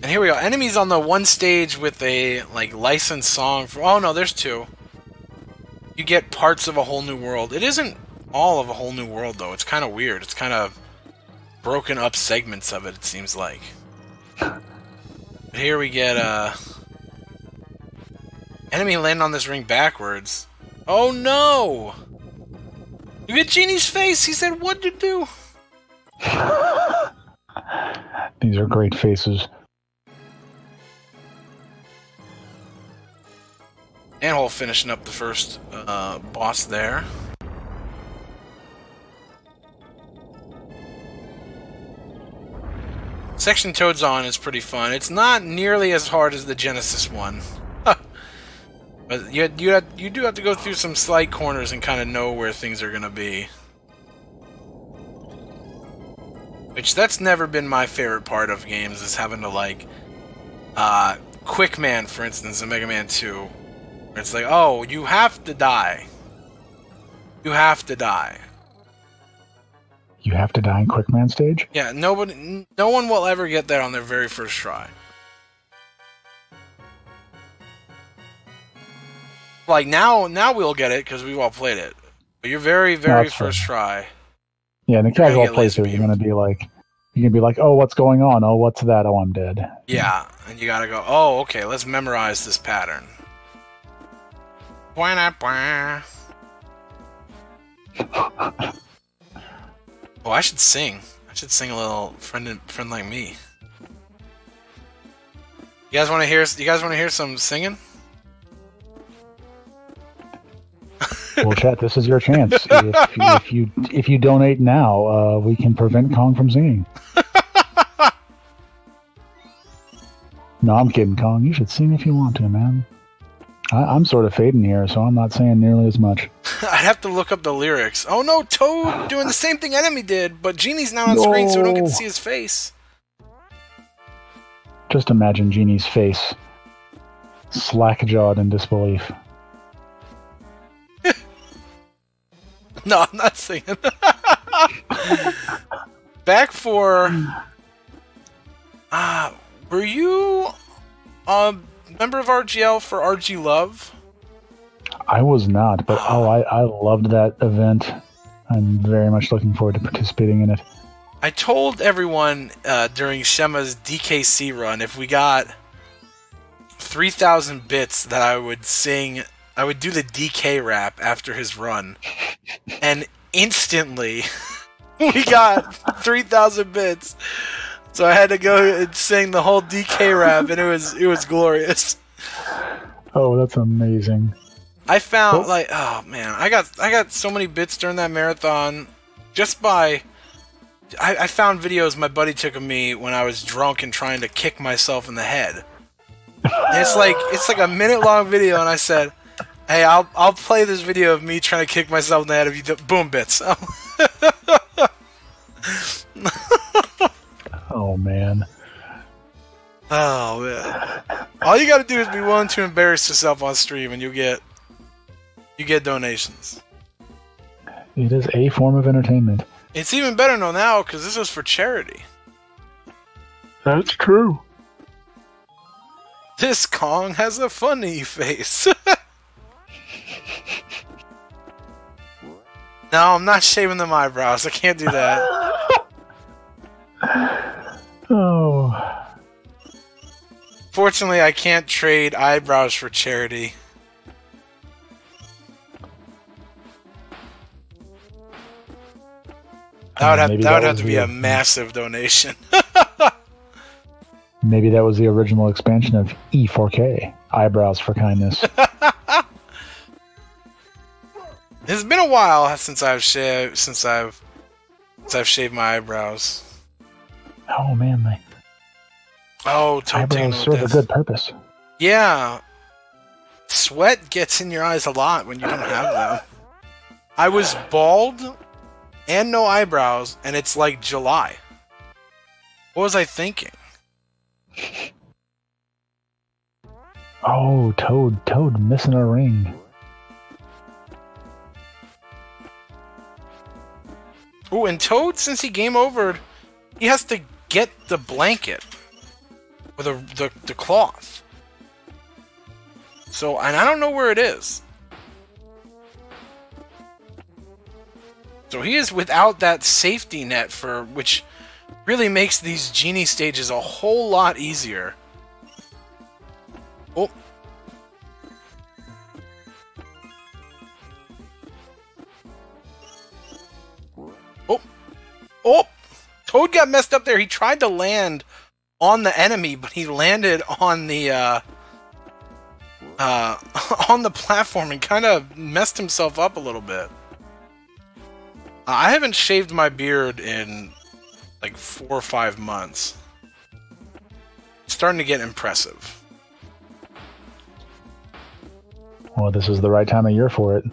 And here we go. Enemies on the one stage with a licensed song. Oh no, there's 2. You get parts of a whole new world. It isn't all of a whole new world though. It's kind of weird. It's kind of broken up segments of it. It seems like. But here we get enemy landing on this ring backwards. Oh no! You get Genie's face! He said, "What to do?" These are great faces. Anthole finishing up the first boss there. Section Toad's on is pretty fun. It's not nearly as hard as the Genesis one. But you do have to go through some slight corners and kind of know where things are going to be. Which, that's never been my favorite part of games, is having to, like, Quick Man, for instance, in Mega Man 2. Where it's like, oh, you have to die. You have to die. You have to die in Quick Man stage? Yeah, no one will ever get that on their very first try. Like, now we'll get it, because we've all played it. But your very, very first try... Yeah, in the casual playthrough, you're going to be like, oh, what's going on? Oh, what's that? Oh, I'm dead. Yeah, and you got to go, oh, okay, let's memorize this pattern. Oh, I should sing. I should sing a little friend like me. You guys want to hear some singing? Well, chat, this is your chance. If you donate now, we can prevent Kong from singing. No, I'm kidding, Kong. You should sing if you want to, man. I'm sort of fading here, so I'm not saying nearly as much. I'd have to look up the lyrics. Oh no, Toad doing the same thing Enemy did, but Genie's not on screen, so we don't get to see his face. Just imagine Genie's face, slack-jawed in disbelief. No, I'm not singing. Back for... were you a member of RGL for RG Love? I was not, but I loved that event. I'm very much looking forward to participating in it. I told everyone during Shema's DKC run, if we got 3,000 bits, that I would sing... I would do the DK rap after his run, and instantly we got 3,000 bits. So I had to go and sing the whole DK rap, and it was glorious. Oh, that's amazing! I found oh man, I got so many bits during that marathon just by I found videos my buddy took of me when I was drunk and trying to kick myself in the head. And it's like a minute-long video, and I said, hey, I'll play this video of me trying to kick myself in the head if you do boom bits. Oh man. Oh man. All you gotta do is be willing to embarrass yourself on stream and you get donations. It is a form of entertainment. It's even better now because this is for charity. That's true. This Kong has a funny face. No, I'm not shaving them eyebrows. I can't do that. Oh. Fortunately, I can't trade eyebrows for charity. That would have to be a massive donation. Maybe that was the original expansion of E4K, Eyebrows for Kindness. It's been a while since I've shaved my eyebrows. Oh man, eyebrows serve a good purpose. Yeah, sweat gets in your eyes a lot when you don't have them. I was bald and no eyebrows, and it's like July. What was I thinking? Oh, Toad missing a ring. Ooh, and Toad, since he game overed, he has to get the blanket with the cloth. So, and I don't know where it is. So he is without that safety net which really makes these Genie stages a whole lot easier. Oh. Oh. Oh! Toad got messed up there. He tried to land on the enemy, but he landed on the, on the platform and kind of messed himself up a little bit. I haven't shaved my beard in like 4 or 5 months. It's starting to get impressive. Well, this is the right time of year for it.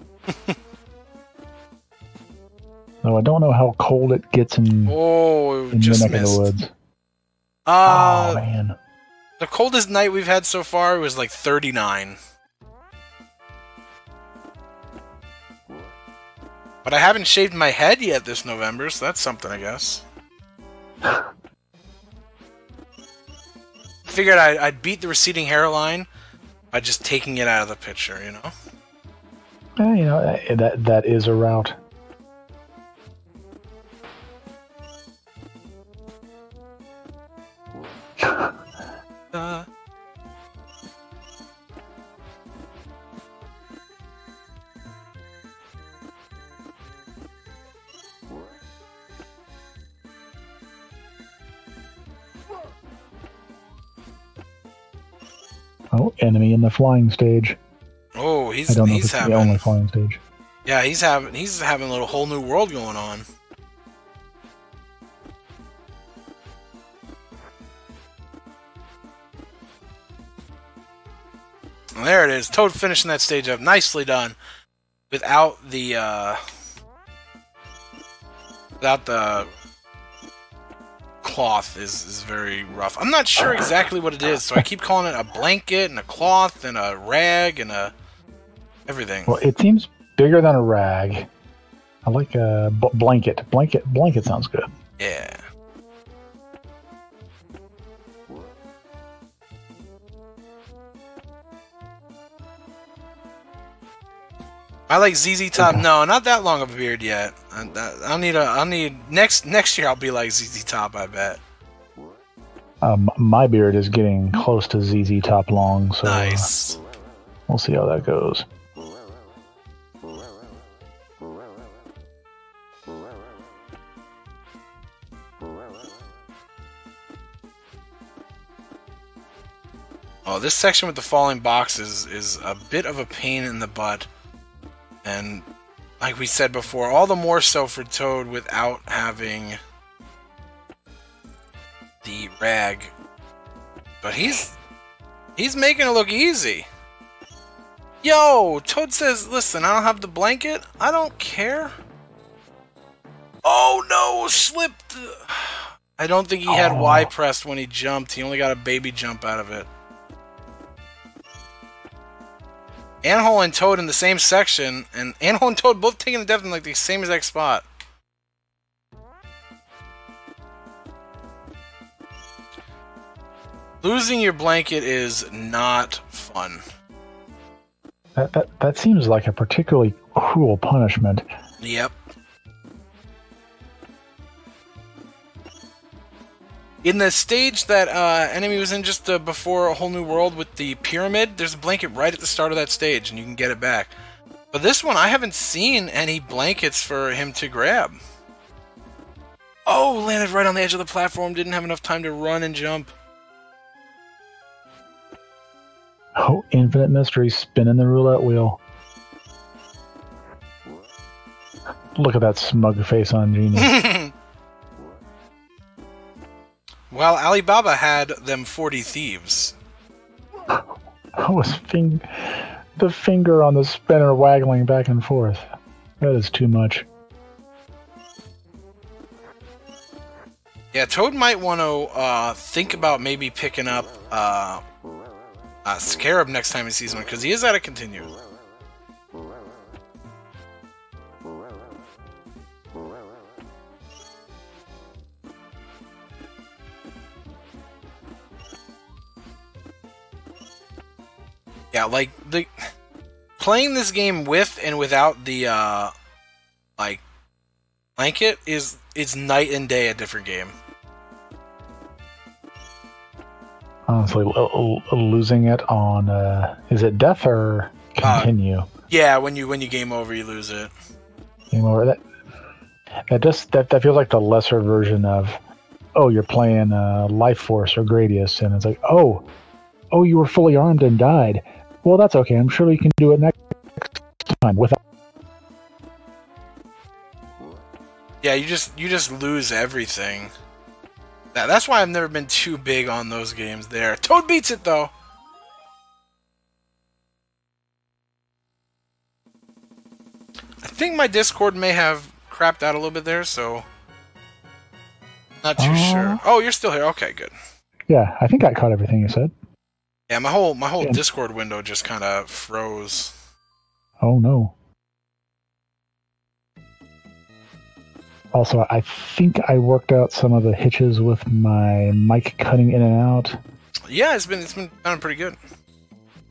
Though I don't know how cold it gets in, in the neck of the woods. Oh, man. The coldest night we've had so far was like 39. But I haven't shaved my head yet this November, so that's something, I guess. Figured I'd beat the receding hairline by just taking it out of the picture, you know? You know, that is a route. Oh, enemy in the flying stage. Oh, I don't know if it's the only flying stage. Yeah, he's having a little whole new world going on. Well, there it is. Toad finishing that stage up. Nicely done. Without the cloth is very rough. I'm not sure exactly what it is, so I keep calling it a blanket and a cloth and a rag and a everything. Well, it seems bigger than a rag. I like a blanket. Blanket sounds good. Yeah. I like ZZ Top. No, not that long of a beard yet. I'll need next year. I'll be like ZZ Top. I bet. My beard is getting close to ZZ Top long, so nice. We'll see how that goes. Oh, this section with the falling boxes is a bit of a pain in the butt. And like we said before, all the more so for Toad without having the rag. But he's making it look easy. Yo, Toad says, listen, I don't have the blanket. I don't care. Oh no, slipped. I don't think he had Y pressed when he jumped. He only got a baby jump out of it. Anthole and Toad in the same section, and Anthole and Toad both taking the death in like the same exact spot. Losing your blanket is not fun. That seems like a particularly cruel punishment. Yep. In the stage that enemy was in just before A Whole New World with the pyramid, there's a blanket right at the start of that stage, and you can get it back. But this one, I haven't seen any blankets for him to grab. Oh, landed right on the edge of the platform, didn't have enough time to run and jump. Oh, Infinite Mystery spinning the roulette wheel. Look at that smug face on Genius. Well, Alibaba had them 40 thieves. Oh, the finger on the spinner waggling back and forth. That is too much. Yeah, Toad might want to think about maybe picking up Scarab next time he sees one, because he is out of continue. Yeah, like playing this game with and without the like blanket it's night and day a different game. honestly, losing it on is it death or continue? Yeah, when you game over, you lose it. Game over. That feels like the lesser version of, oh, you're playing Life Force or Gradius, and it's like, oh, you were fully armed and died. Well, that's okay. I'm sure you can do it next time without. Yeah, you just lose everything. That's why I've never been too big on those games there. Toad beats it, though. I think my Discord may have crapped out a little bit there, so... Not too sure. Oh, you're still here. Okay, good. Yeah, I think I caught everything you said. Yeah, my whole Discord window just kind of froze. Oh, no. Also, I think I worked out some of the hitches with my mic cutting in and out. Yeah, it's been sounding pretty good.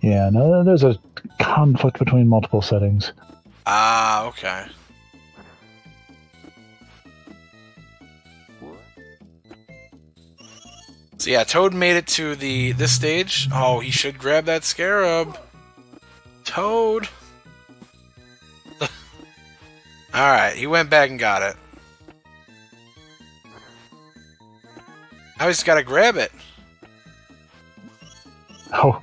Yeah, no, there's a conflict between multiple settings. Ah, okay. So yeah, Toad made it to this stage. Oh, he should grab that scarab. Toad. Alright, he went back and got it. Now he's got to grab it. Oh.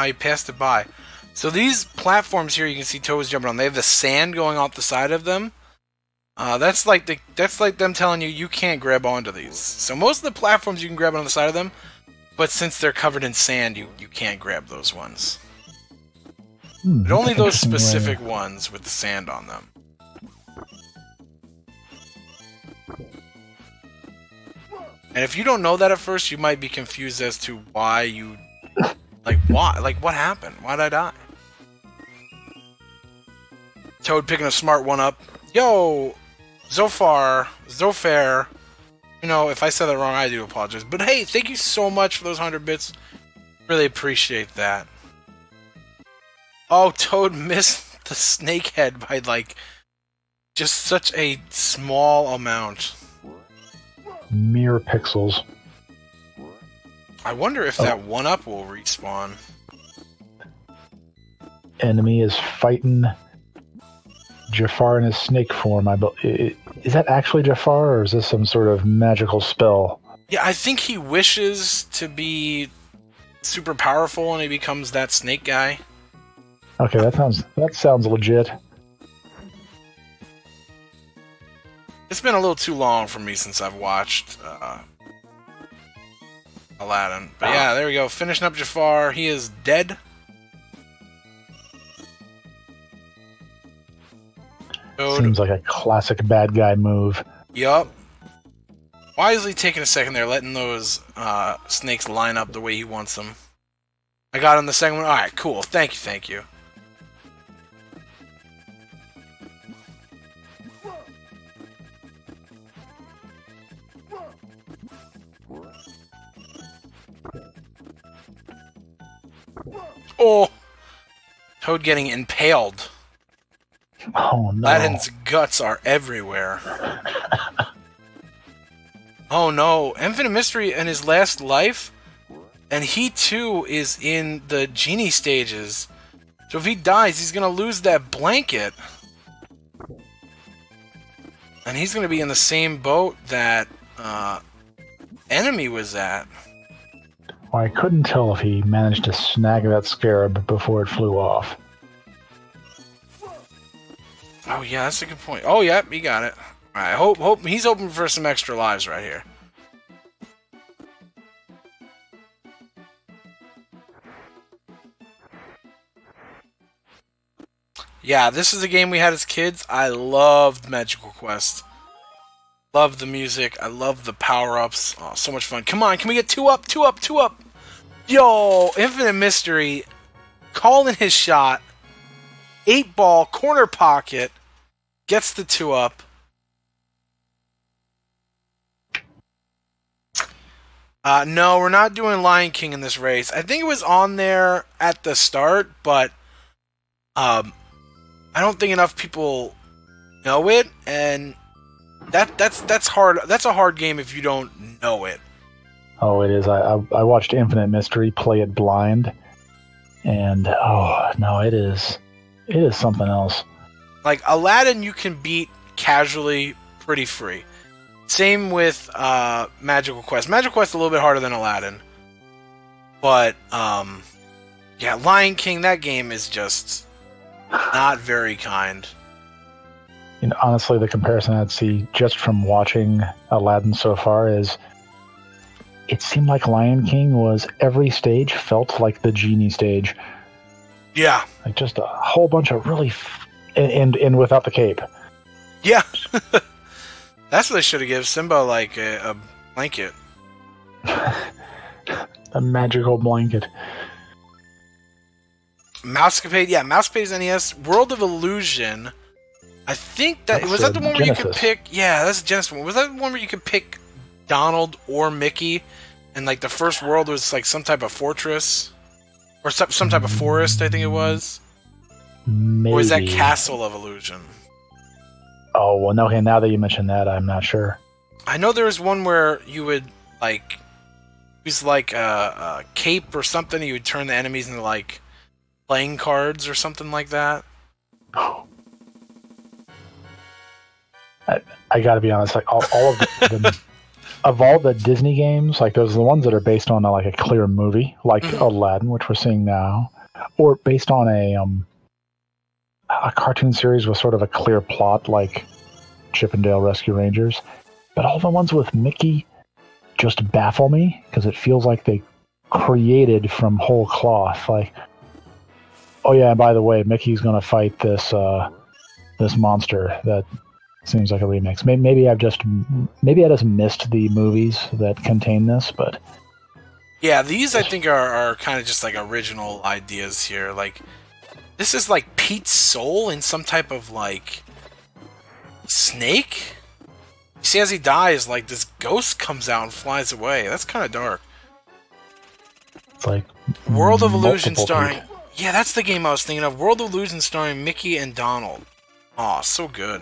He passed it by. So these platforms here, you can see Toad's jumping on. They have the sand going off the side of them. That's like them telling you can't grab onto these. So most of the platforms you can grab on the side of them, but since they're covered in sand, you can't grab those ones. But only those specific ones with the sand on them. And if you don't know that at first, you might be confused as to why you... what happened? Why did I die? Toad picking a smart one up. Yo! Zofair. You know, if I said that wrong, I do apologize. But hey, thank you so much for those 100 bits. Really appreciate that. Oh, Toad missed the snake head by, just such a small amount. Mere pixels. I wonder if that 1-up will respawn. Enemy is fighting Jafar in his snake form. Is that actually Jafar, or is this some sort of magical spell? Yeah, I think he wishes to be super powerful and he becomes that snake guy. Okay, that sounds legit. It's been a little too long for me since I've watched Aladdin. But yeah, there we go. Finishing up Jafar. He is dead. Seems like a classic bad guy move. Yup. Wisely taking a second there, letting those snakes line up the way he wants them. I got him the second one. Alright, cool. Thank you. Oh! Toad getting impaled. Oh no. Aladdin's guts are everywhere. Oh no. Infinite Mystery in his last life, and he too is in the genie stages. So if he dies, he's gonna lose that blanket. And he's gonna be in the same boat that Enemy was at. Well, I couldn't tell if he managed to snag that scarab before it flew off. Oh yeah, that's a good point. Oh yeah, he got it. Alright, hope he's hoping for some extra lives right here. Yeah, this is a game we had as kids. I loved Magical Quest. Love the music. I love the power-ups. Oh, so much fun. Come on, can we get 2-up, 2-up, 2-up? Yo, Infinite Mystery calling his shot. 8-ball, corner pocket. Gets the 2-up. No, we're not doing Lion King in this race. I think it was on there at the start, but I don't think enough people know it, and that's hard. That's a hard game if you don't know it. Oh, it is. I watched Infinite Mystery play it blind, and oh no, it is something else. Like Aladdin, you can beat casually, pretty free. Same with Magical Quest. Magical Quest a little bit harder than Aladdin, but yeah, Lion King. That game is just not very kind. You know, honestly, the comparison I'd see just from watching Aladdin so far is, it seemed like Lion King was every stage felt like the genie stage. Yeah, like just a whole bunch of really and without the cape. Yeah, that's what they should have given Simba, like a blanket, a magical blanket. Mousecapade, yeah, Mousecapade's NES. World of Illusion. I think that was that the one where you could pick. Yeah, that's a Genesis one. Was that the one where you could pick Donald or Mickey, and like the first world was like some type of fortress or some type of forest? I think it was. Maybe. Or was that Castle of Illusion? Oh well, no. Okay, now that you mention that, I'm not sure. I know there was one where you would like use like a cape or something. And you would turn the enemies into like playing cards or something like that. I gotta be honest, like all of the of all the Disney games, like those are the ones that are based on like a clear movie, like Aladdin, which we're seeing now, or based on a cartoon series with sort of a clear plot, like Chip 'n Dale Rescue Rangers. But all the ones with Mickey just baffle me because it feels like they created from whole cloth. Like, oh yeah, and by the way, Mickey's gonna fight this this monster that seems like a remix. Maybe I just missed the movies that contain this, but yeah, these I think are kind of just like original ideas here. Like this is like Pete's soul in some type of like snake. You see, as he dies, like this ghost comes out and flies away. That's kind of dark. It's like World of Illusion starring. Yeah, that's the game I was thinking of. World of Illusion starring Mickey and Donald. Aw, so good.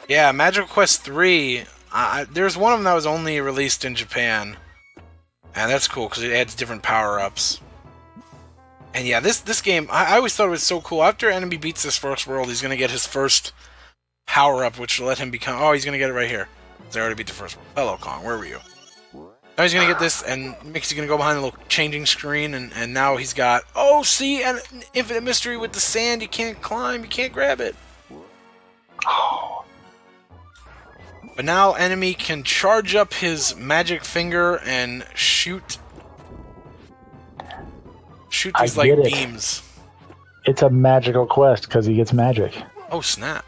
Yeah, Magical Quest 3, there's one of them that was only released in Japan. And that's cool, because it adds different power-ups. And yeah, this game, I always thought it was so cool. After Enemy beats this first world, he's going to get his first power-up, which will let him become... Oh, he's going to get it right here. Because I already beat the first world. Hello, Kong, where were you? Now he's going to get this, and Mickey's going to go behind the little changing screen, and now he's got... Oh, see, an infinite mystery with the sand. You can't climb, you can't grab it. But now Enemy can charge up his magic finger and shoot these like beams. It's a magical quest because he gets magic. Oh snap!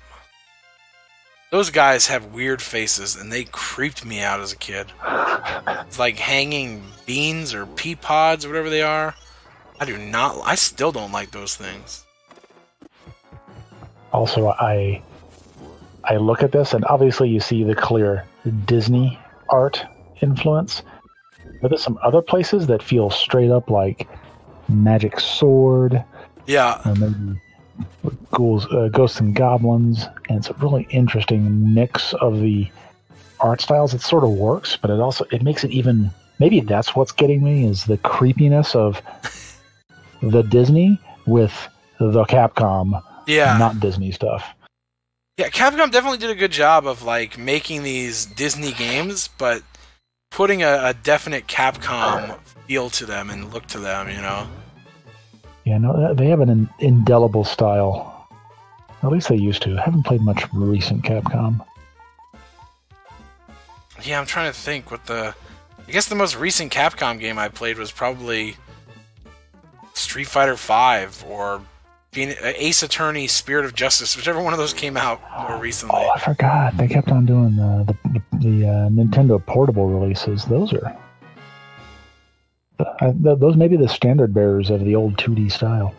Those guys have weird faces, and they creeped me out as a kid. It's like hanging beans or pea pods or whatever they are. I still don't like those things. Also, I look at this, and obviously you see the clear Disney art influence. But there's some other places that feel straight up like Magic Sword. Yeah. Or maybe Ghosts and Goblins. And it's a really interesting mix of the art styles. It sort of works, but it makes it even... Maybe that's what's getting me, is the creepiness of the Disney with the Capcom, not Disney stuff. Yeah, Capcom definitely did a good job of like making these Disney games, but putting a definite Capcom feel to them and look to them, you know? Yeah, no, they have an indelible style. At least they used to. I haven't played much recent Capcom. Yeah, I'm trying to think what I guess the most recent Capcom game I played was probably Street Fighter V or Ace Attorney, Spirit of Justice, whichever one of those came out more recently. Oh, I forgot. They kept on doing the Nintendo portable releases. Those are... those may be the standard bearers of the old 2D style.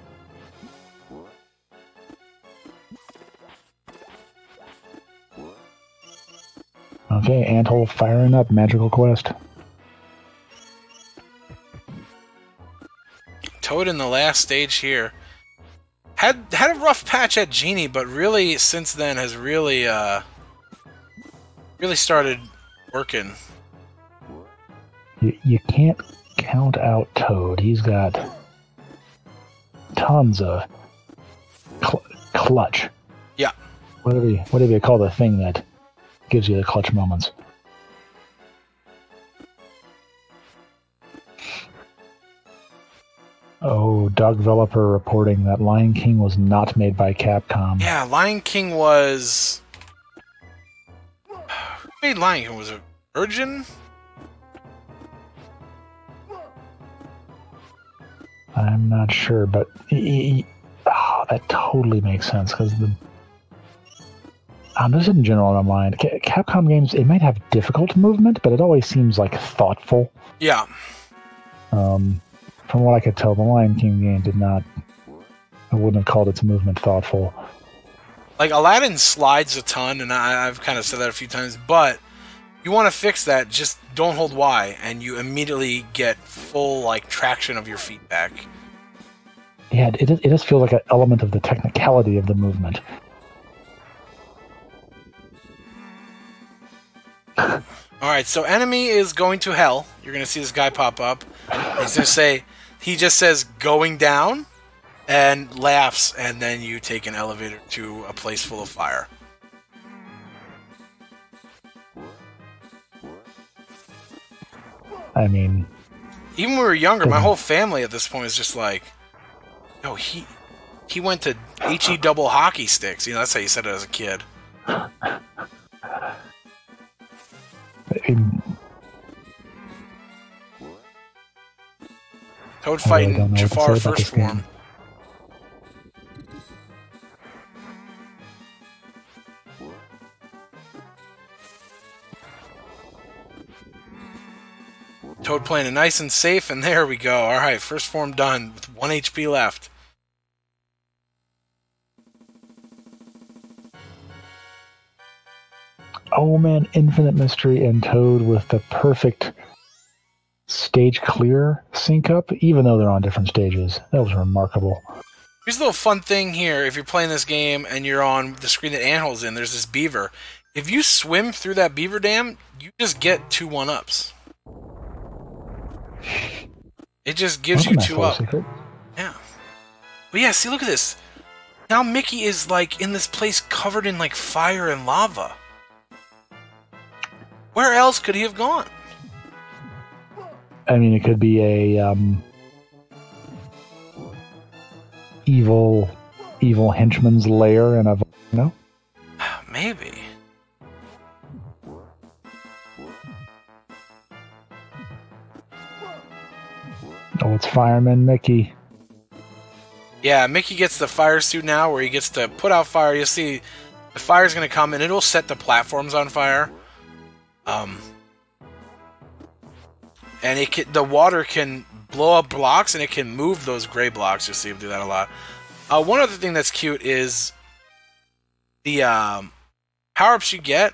Okay, Anthole firing up Magical Quest. Toad in the last stage here. Had a rough patch at Genie, but really since then has really started working. You can't count out Toad. He's got tons of clutch. Yeah. Whatever you call the thing that gives you the clutch moments. Oh, dog developer reporting that Lion King was not made by Capcom. Yeah, Lion King was... Who made Lion King? Was it Virgin? I'm not sure, but that totally makes sense, because this in general in my mind. Capcom games, it might have difficult movement, but it always seems like thoughtful. Yeah. From what I could tell, the Lion King game did not... I wouldn't have called its movement thoughtful. Like, Aladdin slides a ton, and I've kind of said that a few times, but you want to fix that, just don't hold Y, and you immediately get full, like, traction of your feet back. Yeah, it just feels like an element of the technicality of the movement. Alright, so enemy is going to hell. You're going to see this guy pop up. He's going to say... He just says, going down, and laughs, and then you take an elevator to a place full of fire. I mean... Even when we were younger, my whole family at this point was just like, no, he went to HE double hockey sticks. You know, that's how you said it as a kid. Toad fighting Jafar first form. Toad playing it nice and safe, and there we go. Alright, first form done, with 1 HP left. Oh man, Infinite Mystery and Toad with the perfect stage clear sync up, even though they're on different stages. That was remarkable. Here's a little fun thing here. If you're playing this game and you're on the screen that Anthole's in, there's this beaver. If you swim through that beaver dam, you just get 2 1-ups. It just gives you 2 up. Secret. Yeah. But yeah, see, look at this. Now Mickey is, like, in this place covered in, like, fire and lava. Where else could he have gone? I mean, it could be a evil henchman's lair in a volcano. Maybe. Oh, it's Fireman Mickey. Yeah, Mickey gets the fire suit now, where he gets to put out fire. You'll see the fire's going to come, and it'll set the platforms on fire. And the water can blow up blocks, and it can move those gray blocks. You'll see him do that a lot. One other thing that's cute is the power-ups you get.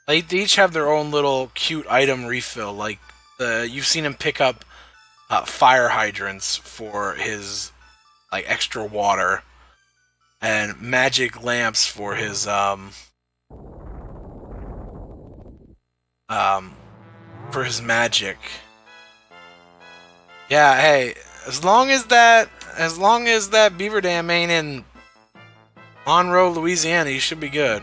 Like, they each have their own little cute item refill. Like, you've seen him pick up fire hydrants for his, like, extra water, and magic lamps for his magic. Yeah, hey, as long as that beaver dam ain't in Monroe, Louisiana, you should be good.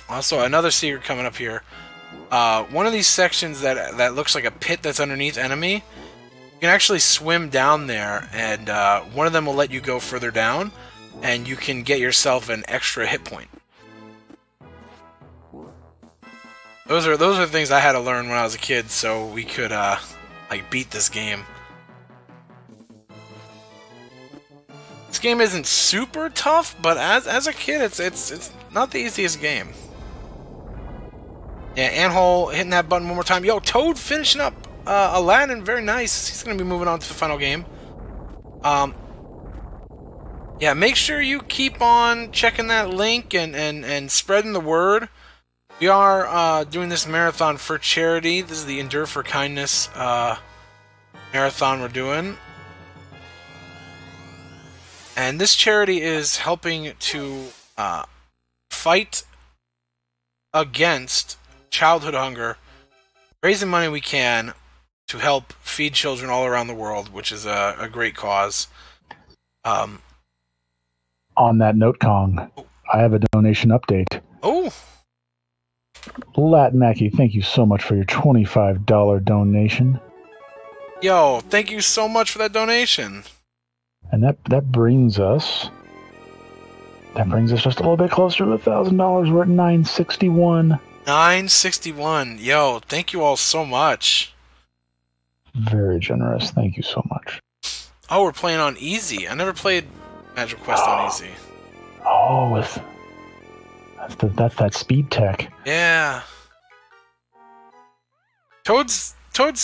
Also, another secret coming up here. One of these sections that looks like a pit that's underneath enemy, you can actually swim down there, and one of them will let you go further down, and you can get yourself an extra hit point. Those are things I had to learn when I was a kid, so we could like beat this game. This game isn't super tough, but as a kid, it's not the easiest game. Yeah, Anthole hitting that button one more time. Yo, Toad finishing up Aladdin, very nice. He's going to be moving on to the final game. Yeah, make sure you keep on checking that link and spreading the word. We are doing this marathon for charity. This is the Endure for Kindness marathon we're doing. And this charity is helping to fight against childhood hunger, raising money we can to help feed children all around the world, which is a great cause. On that note, Kong, I have a donation update. Oh! Latinaki, thank you so much for your $25 donation. Yo, thank you so much for that donation. And that brings us just a little bit closer to $1,000. We're at $961. $961. Yo, thank you all so much. Very generous. Thank you so much. Oh, we're playing on easy. I never played Magic Quest on easy. Oh, that's that speed tech. Yeah. Toad's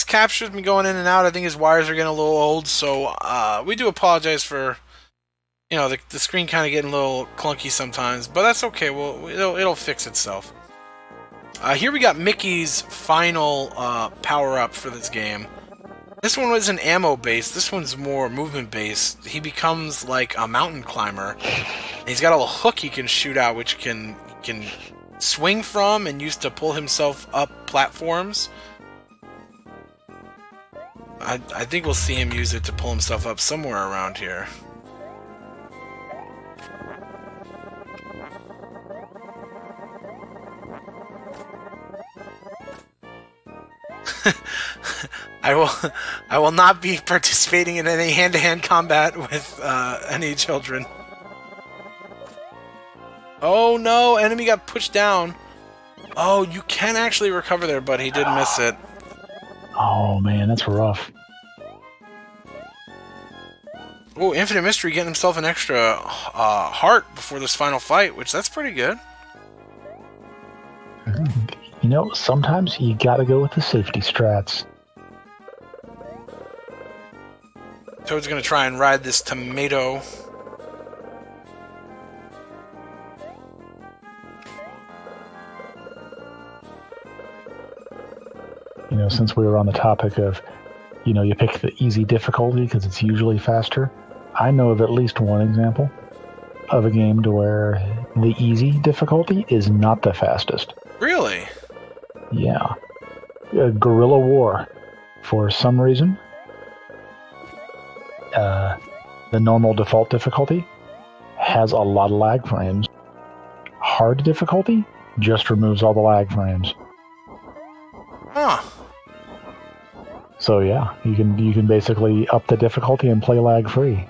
captured me going in and out. I think his wires are getting a little old, so we do apologize for, you know, the screen kind of getting a little clunky sometimes, but that's okay. It'll fix itself. Here we got Mickey's final power-up for this game. This one was an ammo-based. This one's more movement-based. He becomes like a mountain climber. And he's got a little hook he can shoot out, which can swing from and use to pull himself up platforms. I think we'll see him use it to pull himself up somewhere around here. I will not be participating in any hand-to-hand combat with any children. Oh no, enemy got pushed down. Oh, you can actually recover there, but he did miss it. Oh man, that's rough. Oh, Infinite Mystery getting himself an extra heart before this final fight, which that's pretty good. You know, sometimes you gotta go with the safety strats. Toad's gonna try and ride this tomato. You know, since we were on the topic of, you know, you pick the easy difficulty because it's usually faster. I know of at least one example of a game to where the easy difficulty is not the fastest. Really? Yeah. Guerrilla War. For some reason, the normal default difficulty has a lot of lag frames. Hard difficulty just removes all the lag frames. Huh. So yeah, you can basically up the difficulty and play lag free.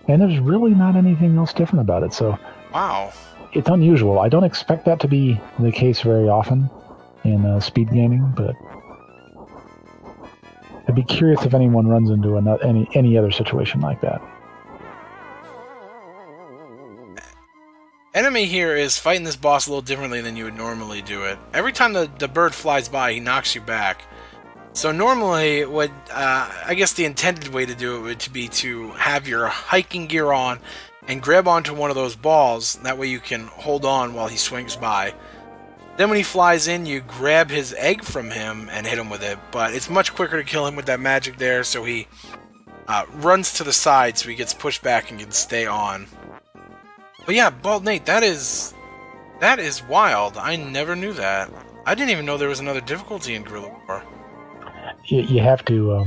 And there's really not anything else different about it, so wow. It's unusual. I don't expect that to be the case very often in speed gaming, but I'd be curious if anyone runs into any other situation like that. Enemy here is fighting this boss a little differently than you would normally do it. Every time the bird flies by, he knocks you back. So normally, what I guess the intended way to do it would be to have your hiking gear on and grab onto one of those balls. That way you can hold on while he swings by. Then when he flies in, you grab his egg from him and hit him with it. But it's much quicker to kill him with that magic there, so he runs to the side so he gets pushed back and can stay on. But yeah, Bald Nate, that is wild. I never knew that. I didn't even know there was another difficulty in Guerrilla War. You have to,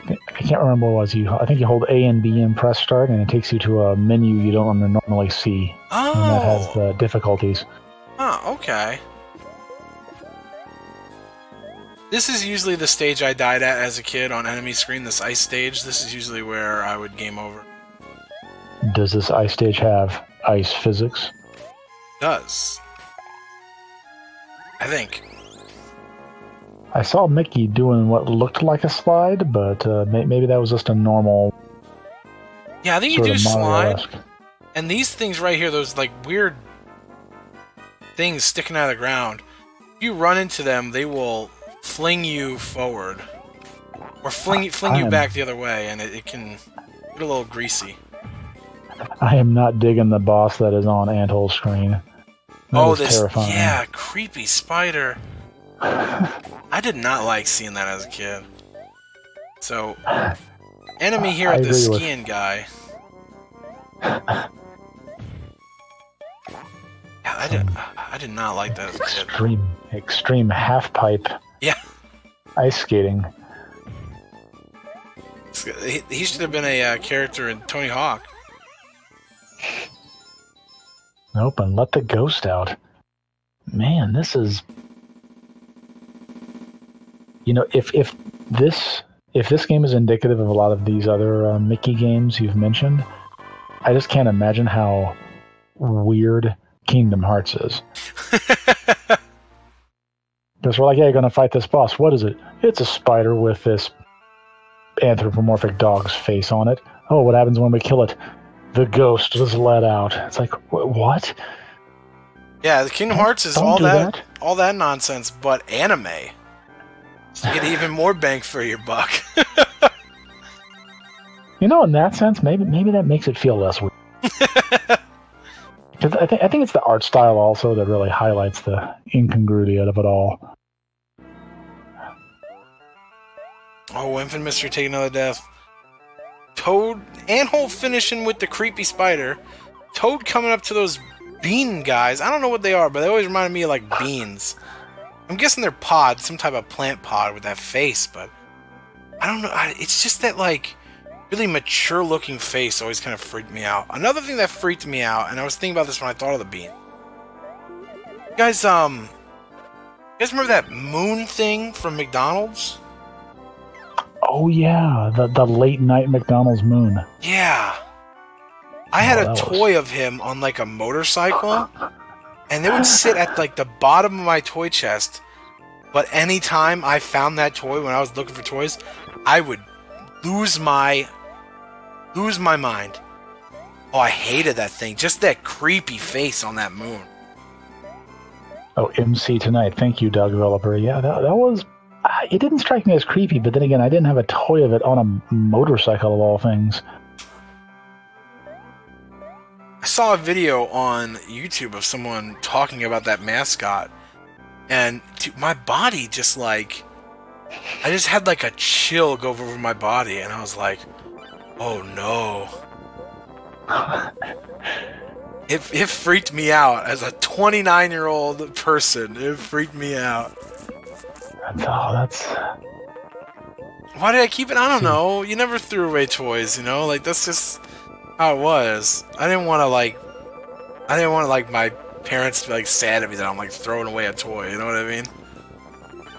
I can't remember what it was. I think you hold A and B and press start, and it takes you to a menu you don't normally see. Oh! And that has the difficulties. Oh, okay. This is usually the stage I died at as a kid on enemy screen, this ice stage. This is usually where I would game over. Does this ice stage have ice physics? It does. I think. I saw Mickey doing what looked like a slide, but maybe that was just a normal. Yeah, I think you do slide. And these things right here, those like weird things sticking out of the ground, if you run into them, they will fling you forward. Or fling you back the other way, and it can get a little greasy. I am not digging the boss that is on Anthole screen. Oh, this terrifying. yeah, creepy spider. I did not like seeing that as a kid. So, enemy here at the skiing guy. Yeah, I did not like that as a kid. Extreme half pipe. Yeah. Ice skating. He should have been a character in Tony Hawk. Nope, and let the ghost out. Man, this is... You know, if this game is indicative of a lot of these other Mickey games you've mentioned, I just can't imagine how weird Kingdom Hearts is. Because we're like, yeah, you're going to fight this boss. What is it? It's a spider with this anthropomorphic dog's face on it. Oh, what happens when we kill it? The ghost is let out. It's like, what? Yeah, the Kingdom Hearts is all that nonsense, but anime. So you get even more bang for your buck. You know, in that sense, maybe that makes it feel less weird. Because I think it's the art style also that really highlights the incongruity of it all. Oh, Infinite Mystery taking another death. Toad, anthole finishing with the creepy spider. Toad coming up to those bean guys. I don't know what they are, but they always reminded me of like beans. I'm guessing they're pods, some type of plant pod with that face, but I don't know. It's just that like really mature looking face always kind of freaked me out. Another thing that freaked me out, and I was thinking about this when I thought of the bean. You guys remember that moon thing from McDonald's? Oh yeah, the late night McDonald's moon. Yeah. I had a toy of him on like a motorcycle, and they would sit at like the bottom of my toy chest. But anytime I found that toy when I was looking for toys, I would lose my mind. Oh, I hated that thing. Just that creepy face on that moon. Oh, MC Tonight. Thank you, Doug Developer. Yeah, that was... It didn't strike me as creepy, but then again, I didn't have a toy of it on a motorcycle of all things. I saw a video on YouTube of someone talking about that mascot, and dude, my body just like... I just had like a chill go over my body, and I was like, oh no. It freaked me out. As a 29-year-old person, it freaked me out. That's... Why did I keep it? I don't know. You never threw away toys, you know? Like, that's just how it was. I didn't want to, like, my parents to be, like, sad at me that I'm, like, throwing away a toy. You know what I mean?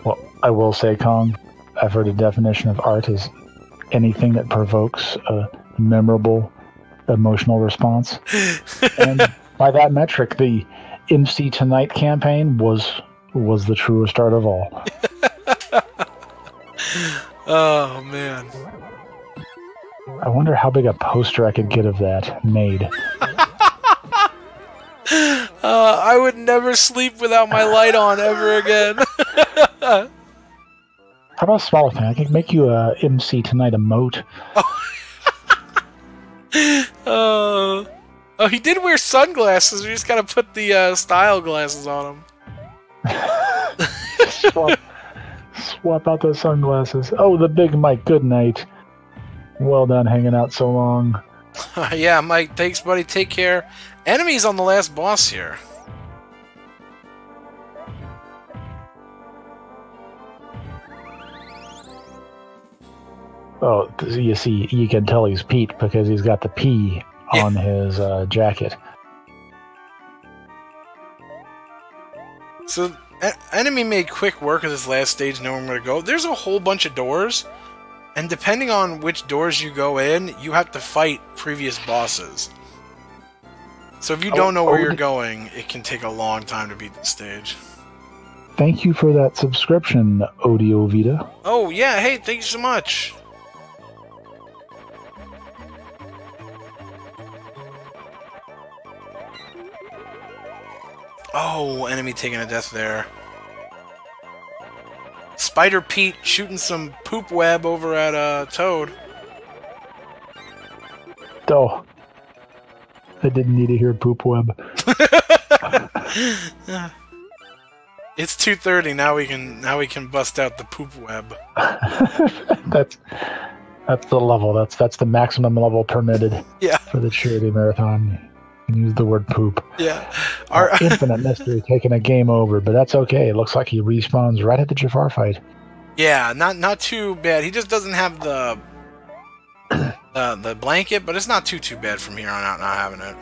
Well, I will say, Kong, I've heard a definition of art as anything that provokes a memorable emotional response. And by that metric, the MC Tonight campaign was the truest art of all. Oh, man. I wonder how big a poster I could get of that made. I would never sleep without my light on ever again. How about a smaller thing? I could make you a MC Tonight emote. Oh, he did wear sunglasses. We just gotta put the style glasses on him. Swap out those sunglasses. Oh, the big Mike. Good night. Well done hanging out so long. Yeah, Mike. Thanks, buddy. Take care. Enemy's on the last boss here. Oh, you see, you can tell he's Pete because he's got the P on his jacket. So, Enemy made quick work of this last stage, knowing where to go. There's a whole bunch of doors, and depending on which doors you go in, you have to fight previous bosses. So if you don't know where you're going, it can take a long time to beat the stage. Thank you for that subscription, Odio Vita. Oh, yeah, hey, thank you so much. Oh, enemy taking a death there. Spider Pete shooting some poop web over at Toad. Oh, I didn't need to hear poop web. It's 2:30 now. We can bust out the poop web. That's the level. That's the maximum level permitted. Yeah. For the charity marathon. You can use the word poop. Yeah. Our Infinite Mystery taking a game over, but that's okay. It looks like he respawns right at the Jafar fight. Yeah, not too bad. He just doesn't have the blanket, but it's not too bad from here on out not having it.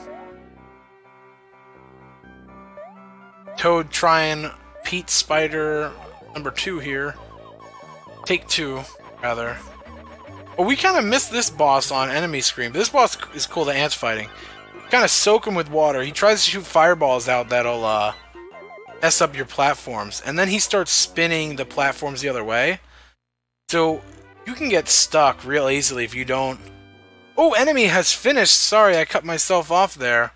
Toad trying Pete Spider number 2 here. Take 2, rather. Well, we kind of missed this boss on Enemy Scream. This boss is cool, the ants fighting. Kind of soak him with water. He tries to shoot fireballs out that'll mess up your platforms. And then he starts spinning the platforms the other way. So you can get stuck real easily if you don't... Oh, enemy has finished! Sorry, I cut myself off there.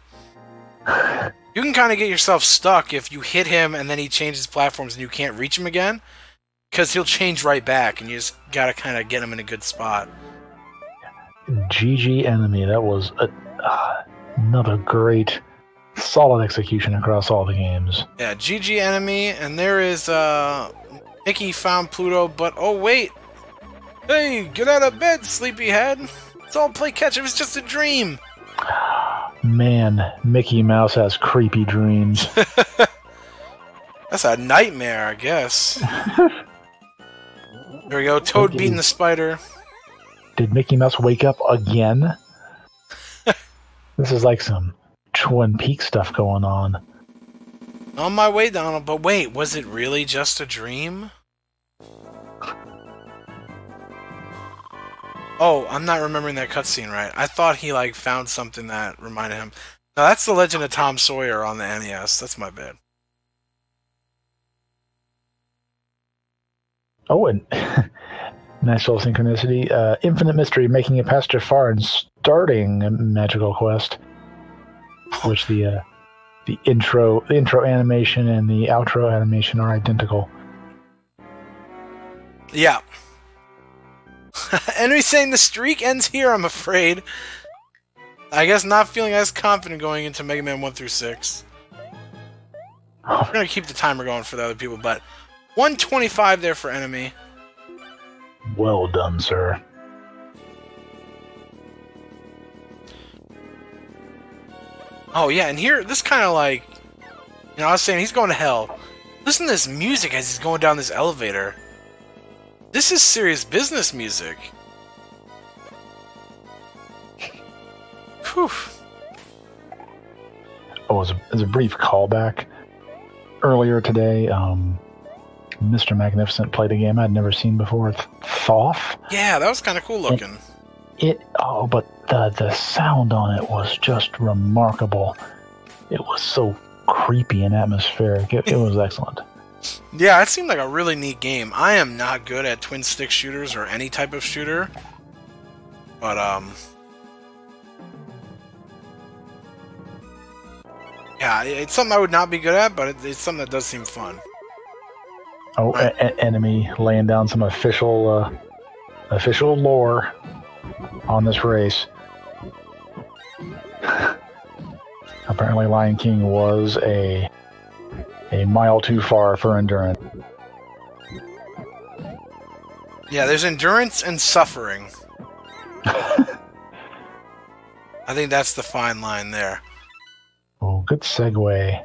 You can kind of get yourself stuck if you hit him and then he changes platforms and you can't reach him again. Because he'll change right back and you just gotta kind of get him in a good spot. GG enemy. That was another great, solid execution across all the games. Yeah, GG enemy, and there is Mickey found Pluto, but oh wait! Hey, get out of bed, sleepyhead! It's all play catch, it was just a dream! Man, Mickey Mouse has creepy dreams. That's a nightmare, I guess. There we go, Toad beating the spider. Did Mickey Mouse wake up again? This is like some Twin Peaks stuff going on. On my way, Donald, but wait, was it really just a dream? Oh, I'm not remembering that cutscene right. I thought he, like, found something that reminded him. No, that's The Legend of Tom Sawyer on the NES. That's my bad. Oh, and nice little synchronicity. Infinite Mystery making it past Jafar and starting a magical quest, which the intro animation and the outro animation are identical. Yeah. Enemy saying the streak ends here, I'm afraid. I guess not feeling as confident going into Mega Man 1 through 6. We're gonna keep the timer going for the other people, but 125 there for enemy. Well done, sir. Oh yeah, and here, this kind of like... You know, I was saying, he's going to hell. Listen to this music as he's going down this elevator. This is serious business music. Whew. Oh, as a brief callback, earlier today, Mr. Magnificent played a game I'd never seen before. It's Thoth. Yeah, that was kind of cool looking. But the sound on it was just remarkable. It was so creepy and atmospheric. It was excellent. Yeah, it seemed like a really neat game. I am not good at twin stick shooters or any type of shooter, but yeah, it's something I would not be good at, but it's something that does seem fun. Oh, right. Enemy laying down some official lore on this race. Apparently, Lion King was a mile too far for endurance. Yeah, there's endurance and suffering. I think that's the fine line there. Oh, good segue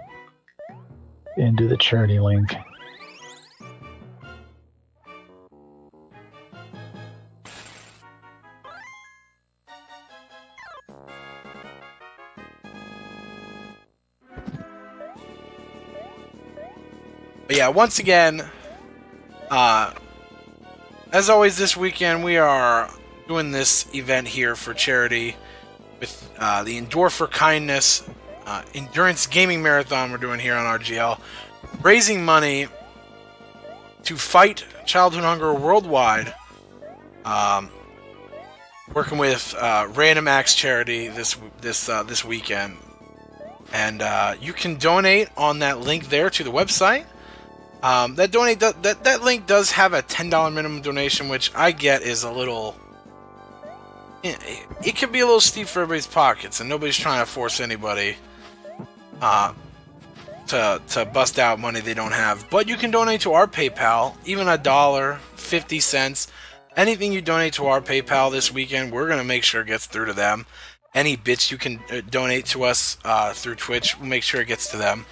into the charity link. But yeah, once again, as always this weekend, we are doing this event here for charity with the Endure for Kindness Endurance Gaming Marathon we're doing here on RGL, raising money to fight childhood hunger worldwide, working with Random Acts Charity this weekend. And you can donate on that link there to the website. That link does have a $10 minimum donation, which I get is a little... It can be a little steep for everybody's pockets, and nobody's trying to force anybody. So to bust out money they don't have. But you can donate to our PayPal, even $1, 50 cents. Anything you donate to our PayPal this weekend, we're going to make sure it gets through to them. Any bits you can donate to us through Twitch, we'll make sure it gets to them.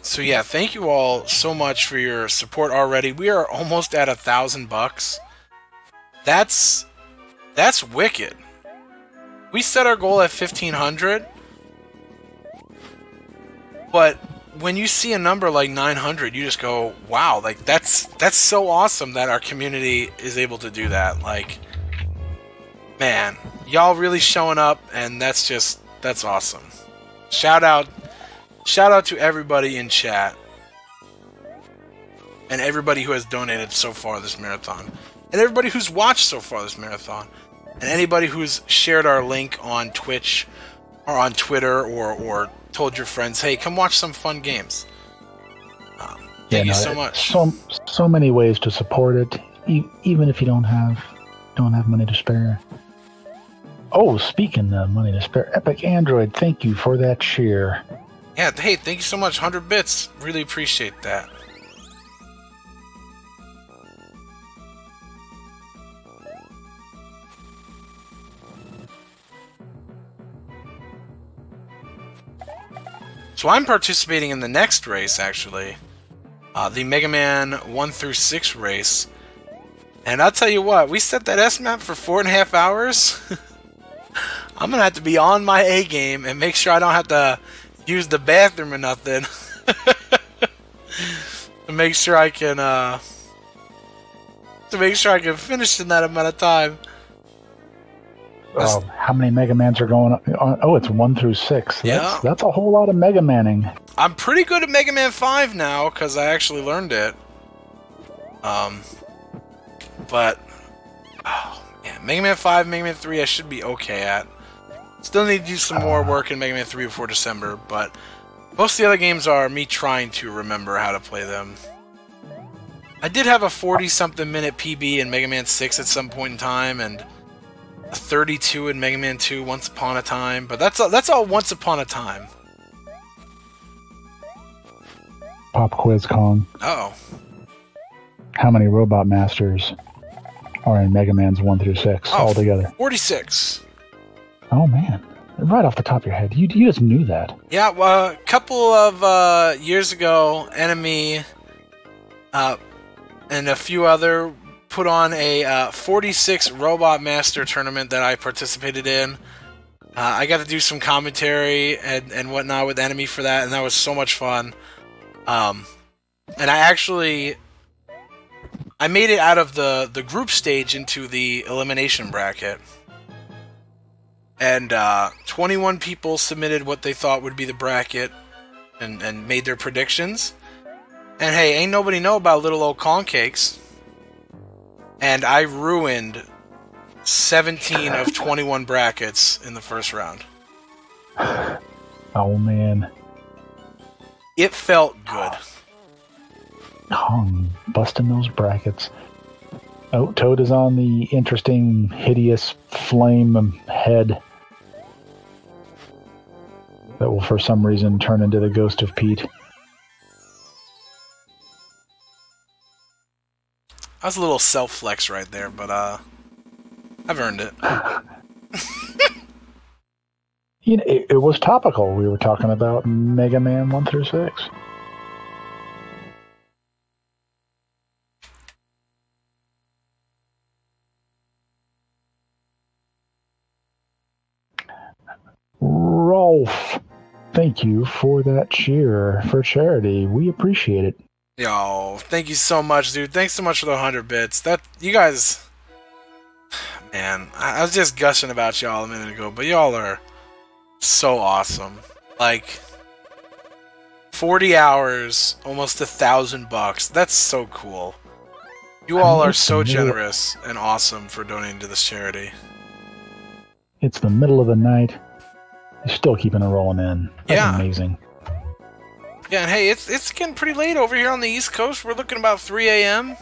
So yeah, thank you all so much for your support already. We are almost at $1,000. That's wicked. We set our goal at 1,500, but when you see a number like 900, you just go, wow, like that's so awesome that our community is able to do that. Like, man, y'all really showing up, and that's awesome. Shout out to everybody in chat and everybody who has donated so far this marathon, and everybody who's watched so far this marathon, and anybody who's shared our link on Twitch or on Twitter or told your friends, hey, come watch some fun games. Thank you so much. So many ways to support it, even if you don't have money to spare. Oh, speaking of money to spare, Epic Android, thank you for that share. Yeah, hey, thank you so much. 100 bits. Really appreciate that. So I'm participating in the next race, actually. The Mega Man 1 through 6 race. And I'll tell you what, we set that S-map for 4.5 hours. I'm going to have to be on my A game and make sure I don't have to use the bathroom or nothing. to make sure I can finish in that amount of time. How many Mega Mans are going on? Oh, it's 1 through 6. Yeah. That's a whole lot of Mega Manning. I'm pretty good at Mega Man 5 now, because I actually learned it. But, oh, man, Mega Man 5, Mega Man 3, I should be okay at. Still need to do some more work in Mega Man 3 before December, but most of the other games are me trying to remember how to play them. I did have a 40-something minute PB in Mega Man 6 at some point in time, and a 32 in Mega Man 2 once upon a time, but that's all once upon a time. Pop quiz, Kong. Uh-oh. How many Robot Masters are in Mega Man's 1 through 6 altogether? 46. Oh, man. Right off the top of your head. You just knew that. Yeah, well, a couple of years ago, NME and a few other put on a 46 Robot Master tournament that I participated in. I got to do some commentary and whatnot with NME for that, and that was so much fun. And I made it out of the group stage into the elimination bracket. And 21 people submitted what they thought would be the bracket and made their predictions. And hey, ain't nobody know about little old Kong Cakes. And I ruined 17 of 21 brackets in the first round. Oh, man. It felt good. Kong busting those brackets. Oh, Toad is on the interesting, hideous flame head that will, for some reason, turn into the ghost of Pete. That was a little self-flex right there, but I've earned it. You know, it was topical. We were talking about Mega Man 1 through 6. Rolf, thank you for that cheer for charity. We appreciate it. Yo, thank you so much, dude. Thanks so much for the 100 bits. That, you guys, man, I was just gushing about y'all a minute ago, but y'all are so awesome. Like, 40 hours, almost $1,000. That's so cool. You all are so generous and awesome for donating to this charity. It's the middle of the night. You're still keeping it rolling in. That's amazing. Yeah, and hey, it's getting pretty late over here on the East Coast. We're looking about 3 a.m.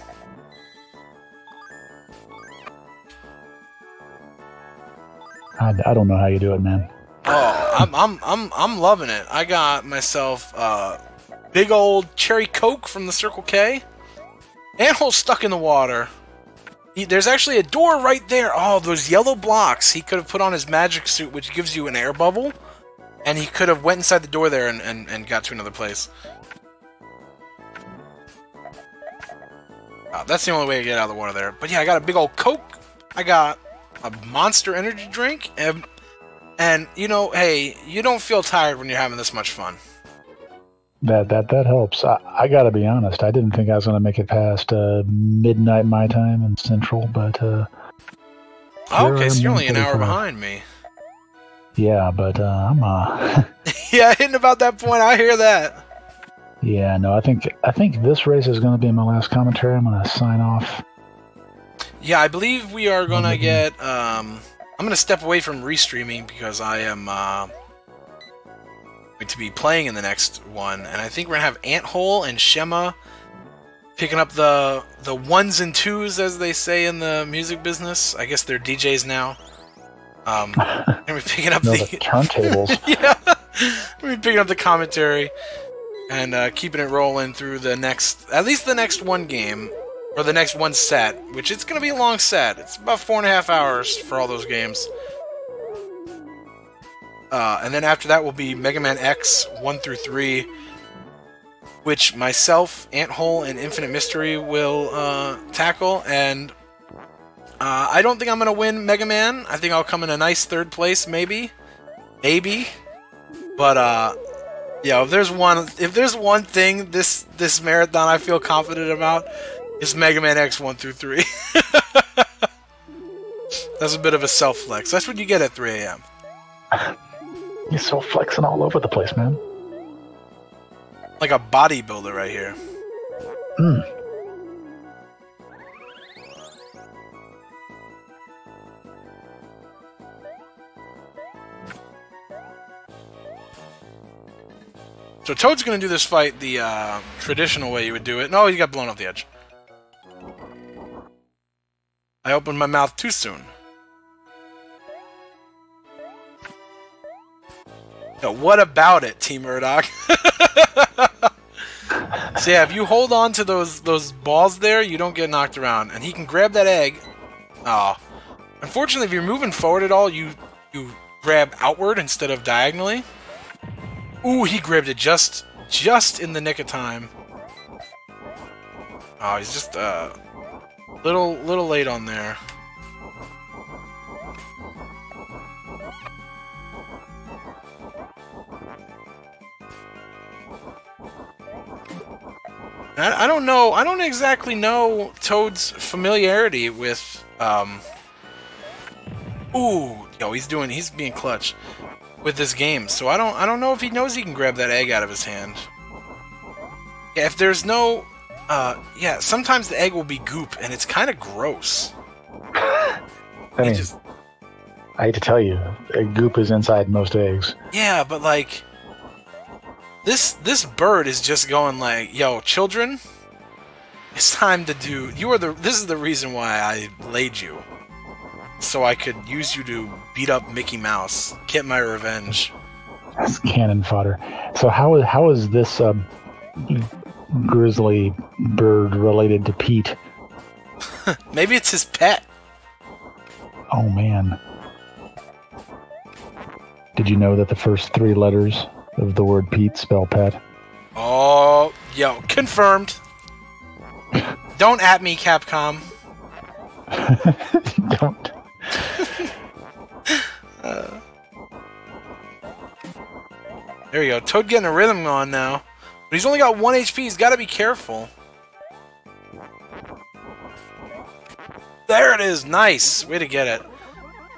I don't know how you do it, man. Oh, I'm loving it. I got myself big old cherry Coke from the Circle K. Anthole stuck in the water. There's actually a door right there. Oh, those yellow blocks. He could have put on his magic suit, which gives you an air bubble, and he could have went inside the door there and got to another place. That's the only way to get out of the water there. But yeah, I got a big old Coke. I got a Monster energy drink, and you know, hey, you don't feel tired when you're having this much fun. That helps. I gotta be honest. I didn't think I was gonna make it past midnight my time in Central, but okay, so you're only an hour behind me. Yeah, but I'm yeah, hitting about that point. I hear that. Yeah, no, I think this race is gonna be my last commentary. I'm gonna sign off. Yeah, I believe we are gonna get. I'm gonna step away from restreaming because I am going to be playing in the next one, and I think we're gonna have Anthole and Shema picking up the ones and twos, as they say in the music business. I guess they're DJs now. And we're picking up the turntables. Yeah, we're picking up the commentary and keeping it rolling through the next, at least the next one game. Or the next one set, which it's going to be a long set. It's about 4.5 hours for all those games. And then after that will be Mega Man X 1 through 3, which myself, Anthole, and Infinite Mystery will tackle. And I don't think I'm going to win Mega Man. I think I'll come in a nice third place, maybe. Maybe. But, yeah, if there's one thing this marathon I feel confident about, it's Mega Man X 1 through 3. That's a bit of a self-flex. That's what you get at 3 a.m. You're so flexing all over the place, man. Like a bodybuilder right here. So Toad's going to do this fight the traditional way you would do it. No, he got blown off the edge. I opened my mouth too soon. No, what about it, Team Murdoch? So yeah, if you hold on to those balls there, you don't get knocked around. And he can grab that egg. Aw. Unfortunately, if you're moving forward at all, you grab outward instead of diagonally. Ooh, he grabbed it just in the nick of time. Oh, he's just little late on there. I don't know. I don't exactly know Toad's familiarity with. Ooh, yo, he's being clutch with this game. So I don't know if he knows he can grab that egg out of his hand. Yeah, if there's no. Yeah, sometimes the egg will be goop, and it's kind of gross. I hate to tell you, goop is inside most eggs. Yeah, but like, this bird is just going like, yo, children, it's time to do. This is the reason why I laid you, so I could use you to beat up Mickey Mouse, get my revenge. That's cannon fodder. So how is this grizzly bird related to Pete? Maybe it's his pet. Oh man. Did you know that the first 3 letters of the word Pete spell pet? Oh, yo, confirmed. Don't at me, Capcom. Don't. There we go. Toad getting a rhythm on now. But he's only got 1 HP. He's got to be careful. There it is. Nice. Way to get it.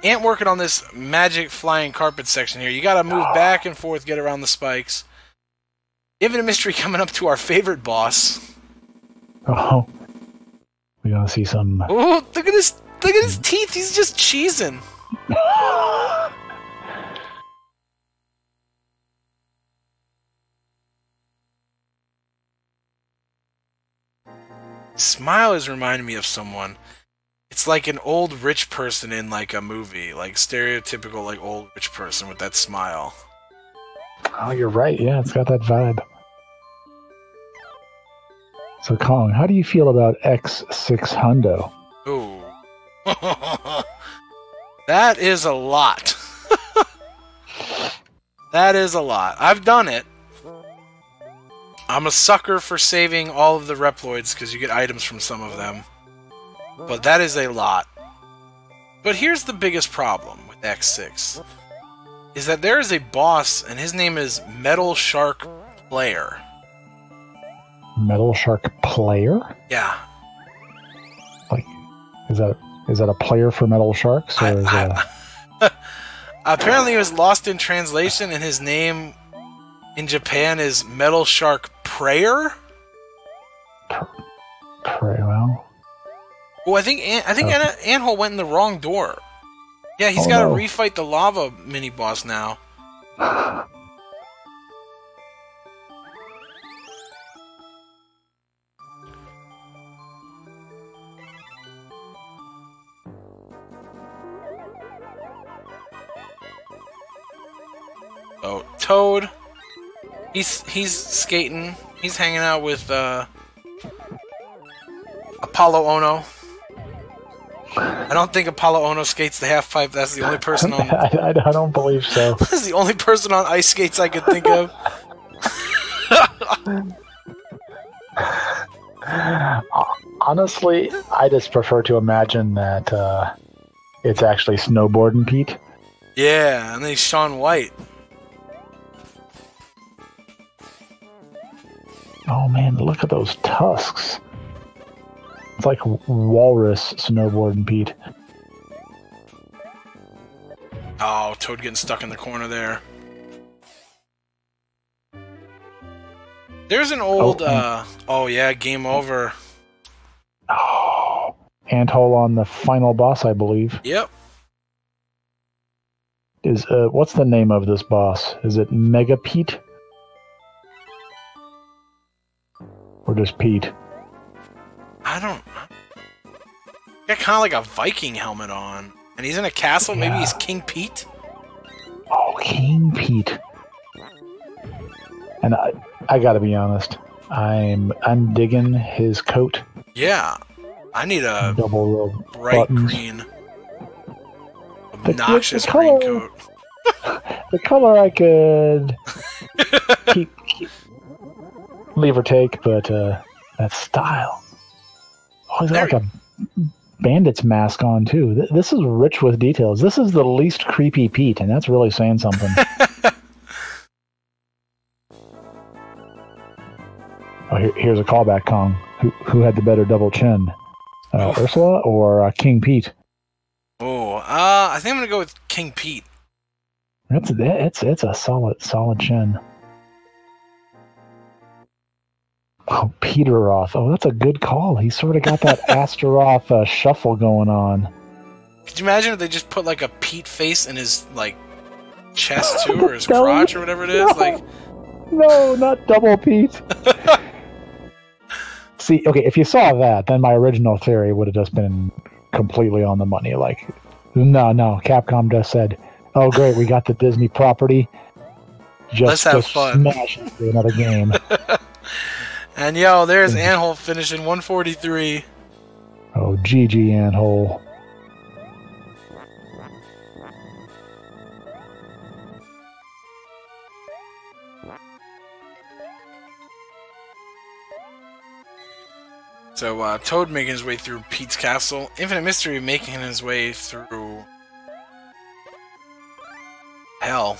Ant working on this magic flying carpet section here. You got to move back and forth, get around the spikes. Infinite Mystery coming up to our favorite boss. Oh. We're going to see some... Oh, look at his teeth. He's just cheesing. Smile is reminding me of someone. It's like an old rich person in like a movie, like stereotypical like old rich person with that smile. Oh, you're right. Yeah, it's got that vibe. So, Kong, how do you feel about X6 Hundo? Ooh. That is a lot. That is a lot. I've done it. I'm a sucker for saving all of the Reploids because you get items from some of them. But that is a lot. But here's the biggest problem with X6. Is that there is a boss, and his name is Metal Shark Player. Metal Shark Player? Yeah. Like, is that a player for Metal Sharks? Or Apparently it was lost in translation, and his name in Japan is Metal Shark Prayer? Well... Oh, I think Anthole went in the wrong door. Yeah, he's got to refight the lava mini-boss now. Oh, Toad. He's skating. He's hanging out with Apollo Ono. I don't think Apollo Ono skates the half pipe. That's the only person on. I don't believe so. That's the only person on ice skates I could think of. Honestly, I just prefer to imagine that it's actually Snowboarding Pete. Yeah, and then he's Shaun White. Oh man, look at those tusks. It's like walrus Snowboarding Pete. Oh, Toad getting stuck in the corner there. There's an old, oh yeah, game over. Oh, anthole on the final boss, I believe. Yep. Is what's the name of this boss? Is it Mega Pete? Or just Pete? I don't... Got kind of like a Viking helmet on. And he's in a castle? Yeah. Maybe he's King Pete? Oh, King Pete. And I gotta be honest, I'm digging his coat. Yeah. I need a double row bright buttons. Green. Obnoxious the color, green coat. The color I could keep leave or take, but that style. Oh, he's got like a bandit's mask on too. This is rich with details. This is the least creepy Pete, and that's really saying something. Oh, here's a callback, Kong. Who had the better double chin, Ursula or King Pete? Oh, I think I'm gonna go with King Pete. It's a solid chin. Oh, Peteroth. Oh, that's a good call. He's sort of got that Astaroth shuffle going on. Could you imagine if they just put like a Pete face in his like chest too, or his crotch, or whatever it is? No, like, no, not double Pete. See, okay, if you saw that, then my original theory would have just been completely on the money. Like, no, Capcom just said, "Oh, great, we got the Disney property. Let's have fun. Smash it to another game." And yo, there's Anthole finishing 143. Oh, GG Anthole. So, Toad making his way through Pete's castle. Infinite Mystery making his way through... hell.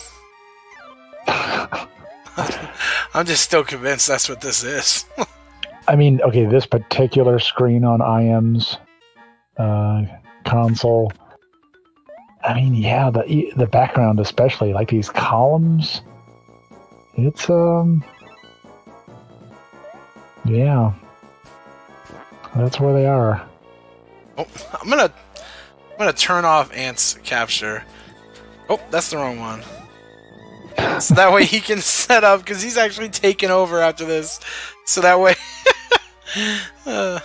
I'm just still convinced that's what this is. I mean, okay, this particular screen on IM's console, I mean, yeah, the background especially, like these columns, it's, yeah, that's where they are. Oh, I'm gonna turn off Ant's capture. Oh, that's the wrong one. So that way he can set up, because he's actually taking over after this. So that way... Yeah,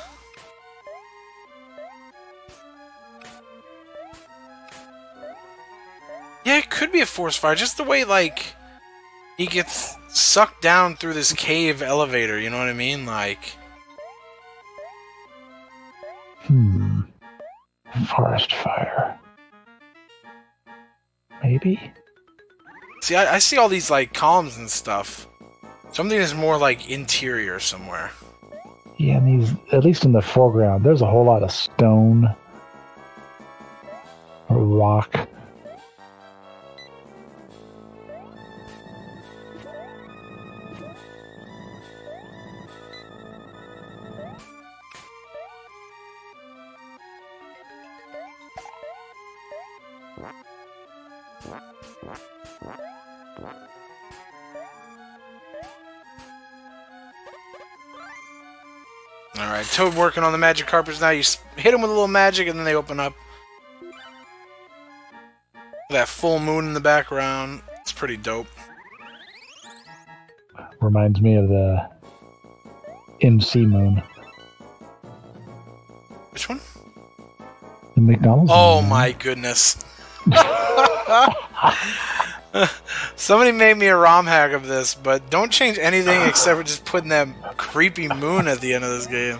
it could be a force fire. Just the way, like... he gets sucked down through this cave elevator, you know what I mean? Like... Forest fire. Maybe? See, I see all these, like, columns and stuff. Something is more, like, interior somewhere. Yeah, and these, at least in the foreground, there's a whole lot of stone or rock. Alright, Toad working on the magic carpets now. You hit them with a little magic and then they open up. That full moon in the background. It's pretty dope. Reminds me of the MC moon. Which one? The McDonald's Oh moon. my goodness. Somebody made me a ROM hack of this, but don't change anything except for just putting that creepy moon at the end of this game.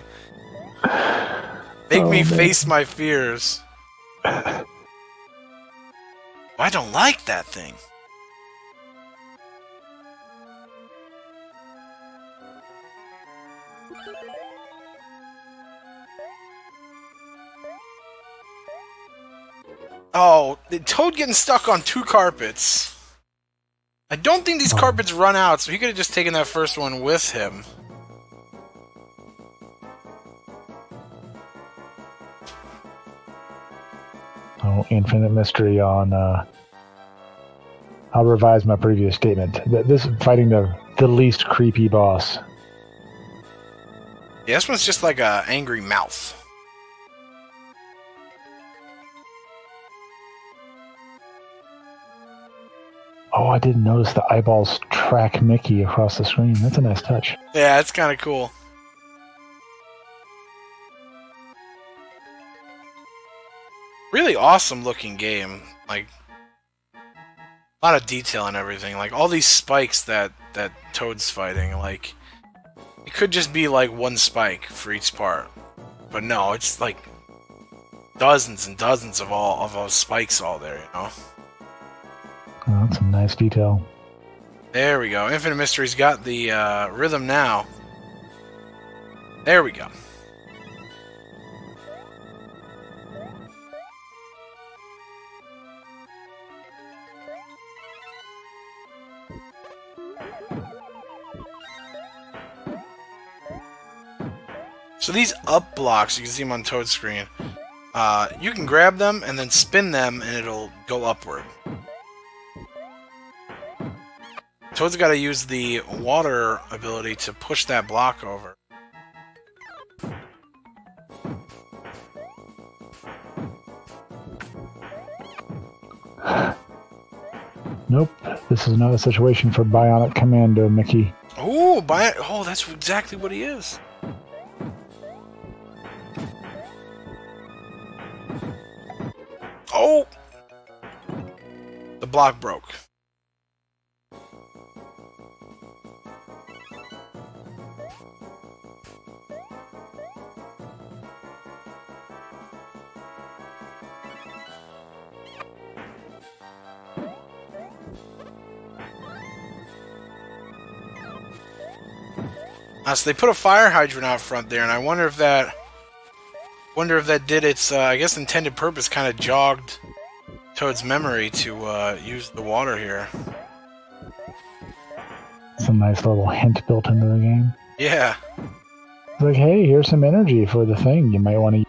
Make me face my fears. I don't like that thing. Oh, the Toad getting stuck on 2 carpets. I don't think these carpets run out, so he could have just taken that first one with him. Oh, infinite mystery on... I'll revise my previous statement. This is fighting the least creepy boss. Yeah, this one's just like a angry mouth. Oh, I didn't notice the eyeballs track Mickey across the screen. That's a nice touch. Yeah, it's kind of cool. Really awesome looking game. Like, a lot of detail and everything. Like, all these spikes that Toad's fighting. Like, it could just be like one spike for each part. But no, it's like dozens and dozens of those spikes all there, you know? Oh, that's a nice detail. There we go. Infinite Mystery's got the rhythm now. There we go. So these up blocks, you can see them on Toad's screen. You can grab them and then spin them and it'll go upward. Toad's got to use the water ability to push that block over. Nope, this is not a situation for Bionic Commando, Mickey. Oh, that's exactly what he is. Oh! The block broke. So they put a fire hydrant out front there, and I wonder if that did its, I guess, intended purpose. Kind of jogged Toad's memory to use the water here. It's a nice little hint built into the game. Yeah. It's like, hey, here's some energy for the thing you might want to use.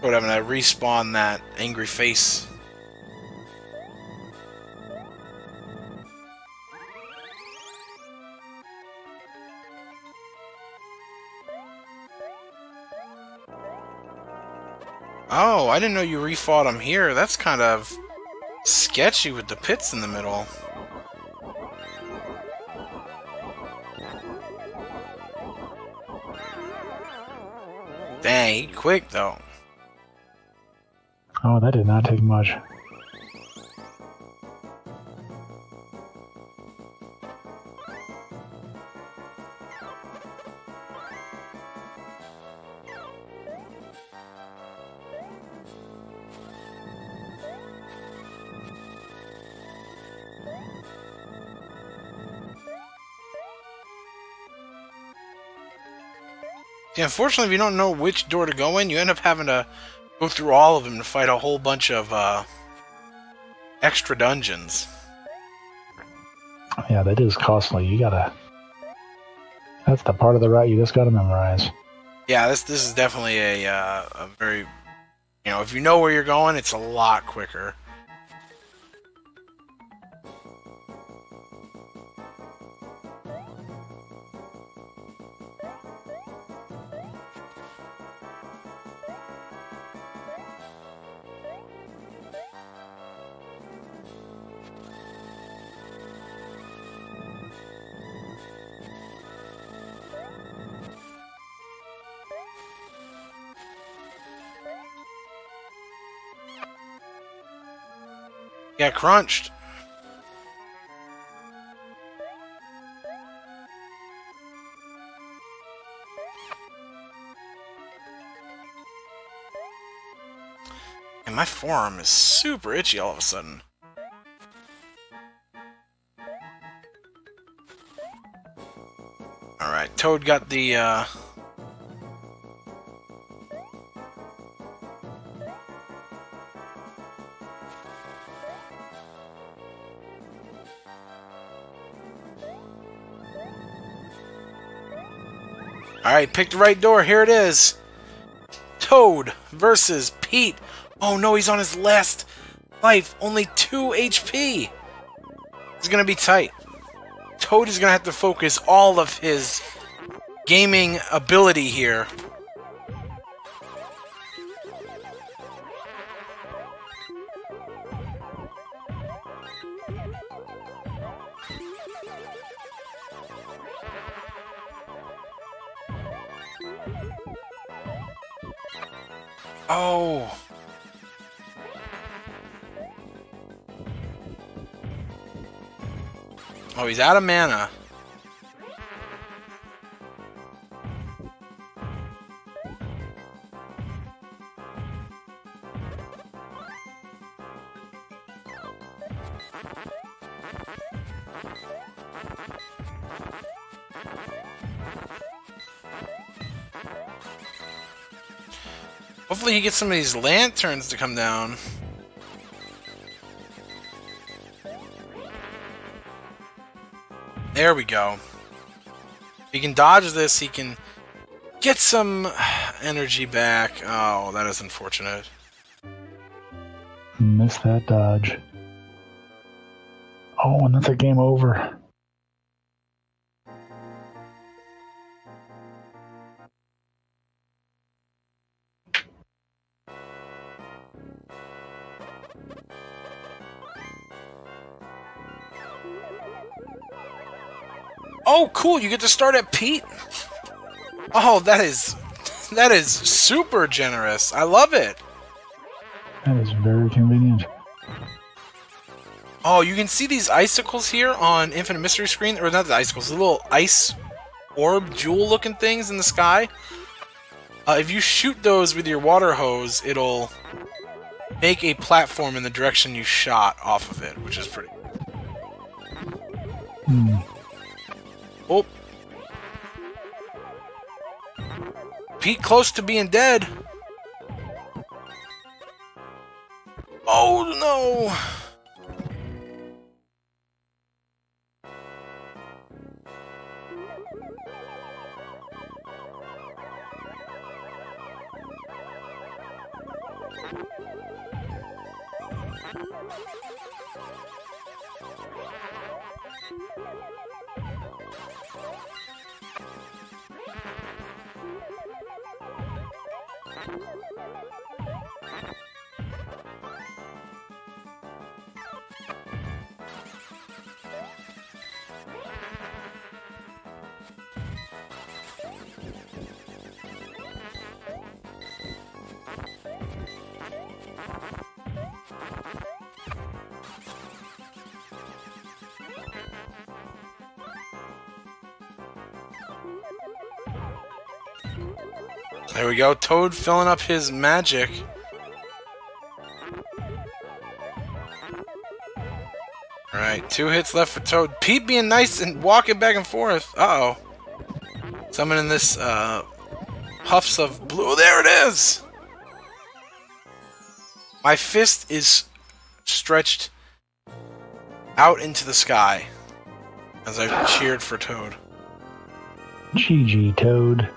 What happened? I respawn that angry face. Oh, I didn't know you refought him here. That's kind of sketchy with the pits in the middle. Dang, quick though. Oh, that did not take much. Yeah, unfortunately, if you don't know which door to go in, you end up having to go through all of them to fight a whole bunch of extra dungeons. Yeah, that is costly. You gotta... That's the part of the route you just gotta memorize. Yeah, this is definitely a very... You know, if you know where you're going, it's a lot quicker. Got crunched. And my forearm is super itchy all of a sudden. Alright, Toad got the, Alright, pick the right door. Here it is. Toad versus Pete. Oh no, he's on his last life. Only 2 HP. It's gonna be tight. Toad is gonna have to focus all of his gaming ability here. Oh. Oh, he's out of mana. Hopefully he gets some of these lanterns to come down. There we go. If he can dodge this, he can get some energy back. Oh, that is unfortunate. Missed that dodge. Oh, and that's a game over. Oh, cool! You get to start at Pete. Oh, that is super generous. I love it. That is very convenient. Oh, you can see these icicles here on Infinite Mystery screen, or not the icicles, the little ice orb jewel-looking things in the sky. If you shoot those with your water hose, it'll make a platform in the direction you shot off of it, which is pretty cool. Oh. Pete close to being dead. Oh no! There we go. Toad filling up his magic. Alright, 2 hits left for Toad. Pete being nice and walking back and forth. Uh-oh. Summoning this, puffs of blue. There it is! My fist is stretched out into the sky as I cheered for Toad. GG, Toad.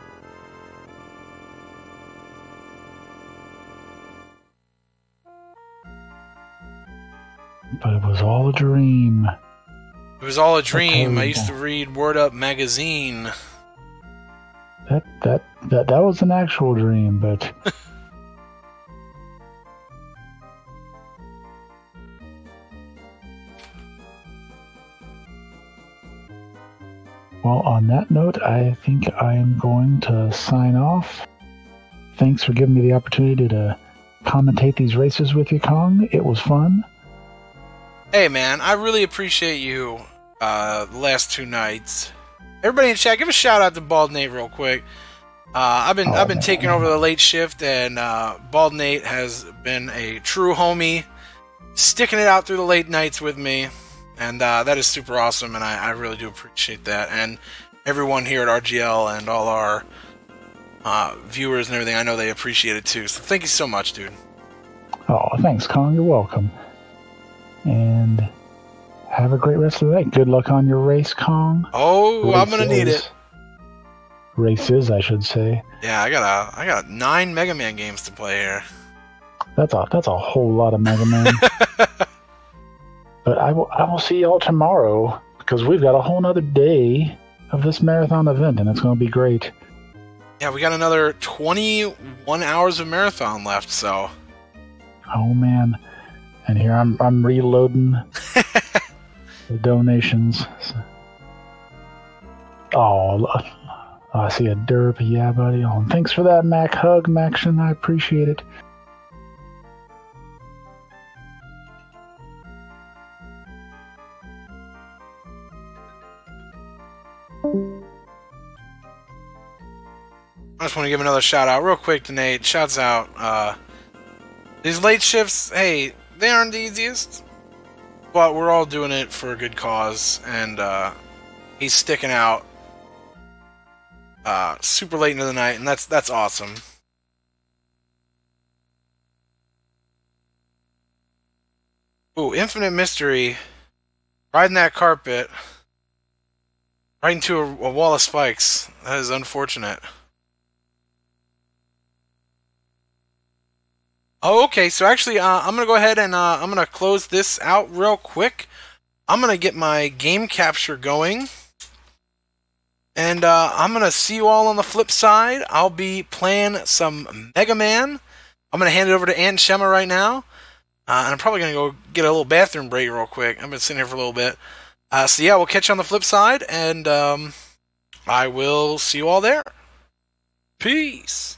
But it was all a dream. It was all a dream. I used to read Word Up magazine. That was an actual dream, but well, on that note, I think I am going to sign off. Thanks for giving me the opportunity to commentate these races with you, Kong. It was fun. Hey man, I really appreciate you the last 2 nights. Everybody in chat, give a shout out to Bald Nate real quick. I've been taking over the late shift, and Bald Nate has been a true homie, sticking it out through the late nights with me, and that is super awesome, and I really do appreciate that. And everyone here at RGL and all our viewers and everything, I know they appreciate it too. So thank you so much, dude. Oh, thanks, Kong. You're welcome. And have a great rest of the night. Good luck on your race, Kong. Oh, I'm gonna need it. Races, I should say. Yeah, I got 9 Mega Man games to play here. That's a whole lot of Mega Man. But I will see y'all tomorrow, because we've got a whole nother day of this marathon event, and it's going to be great. Yeah, we got another 21 hours of marathon left, so. Oh man. And here I'm reloading the donations. Oh, I see a derp. Yeah, buddy. Oh, and thanks for that Mac hug, Maction. I appreciate it. I just want to give another shout out real quick to Nate. Shouts out. These late shifts, hey, they aren't the easiest, but we're all doing it for a good cause, and he's sticking out super late into the night, and that's awesome. Ooh, Infinite Mystery, riding that carpet, right into a wall of spikes. That is unfortunate. Oh, okay, so actually, I'm going to go ahead and I'm going to close this out real quick. I'm going to get my game capture going. And I'm going to see you all on the flip side. I'll be playing some Mega Man. I'm going to hand it over to Aunt Shemma right now. And I'm probably going to go get a little bathroom break real quick. I've been sitting here for a little bit. So yeah, we'll catch you on the flip side. And I will see you all there. Peace.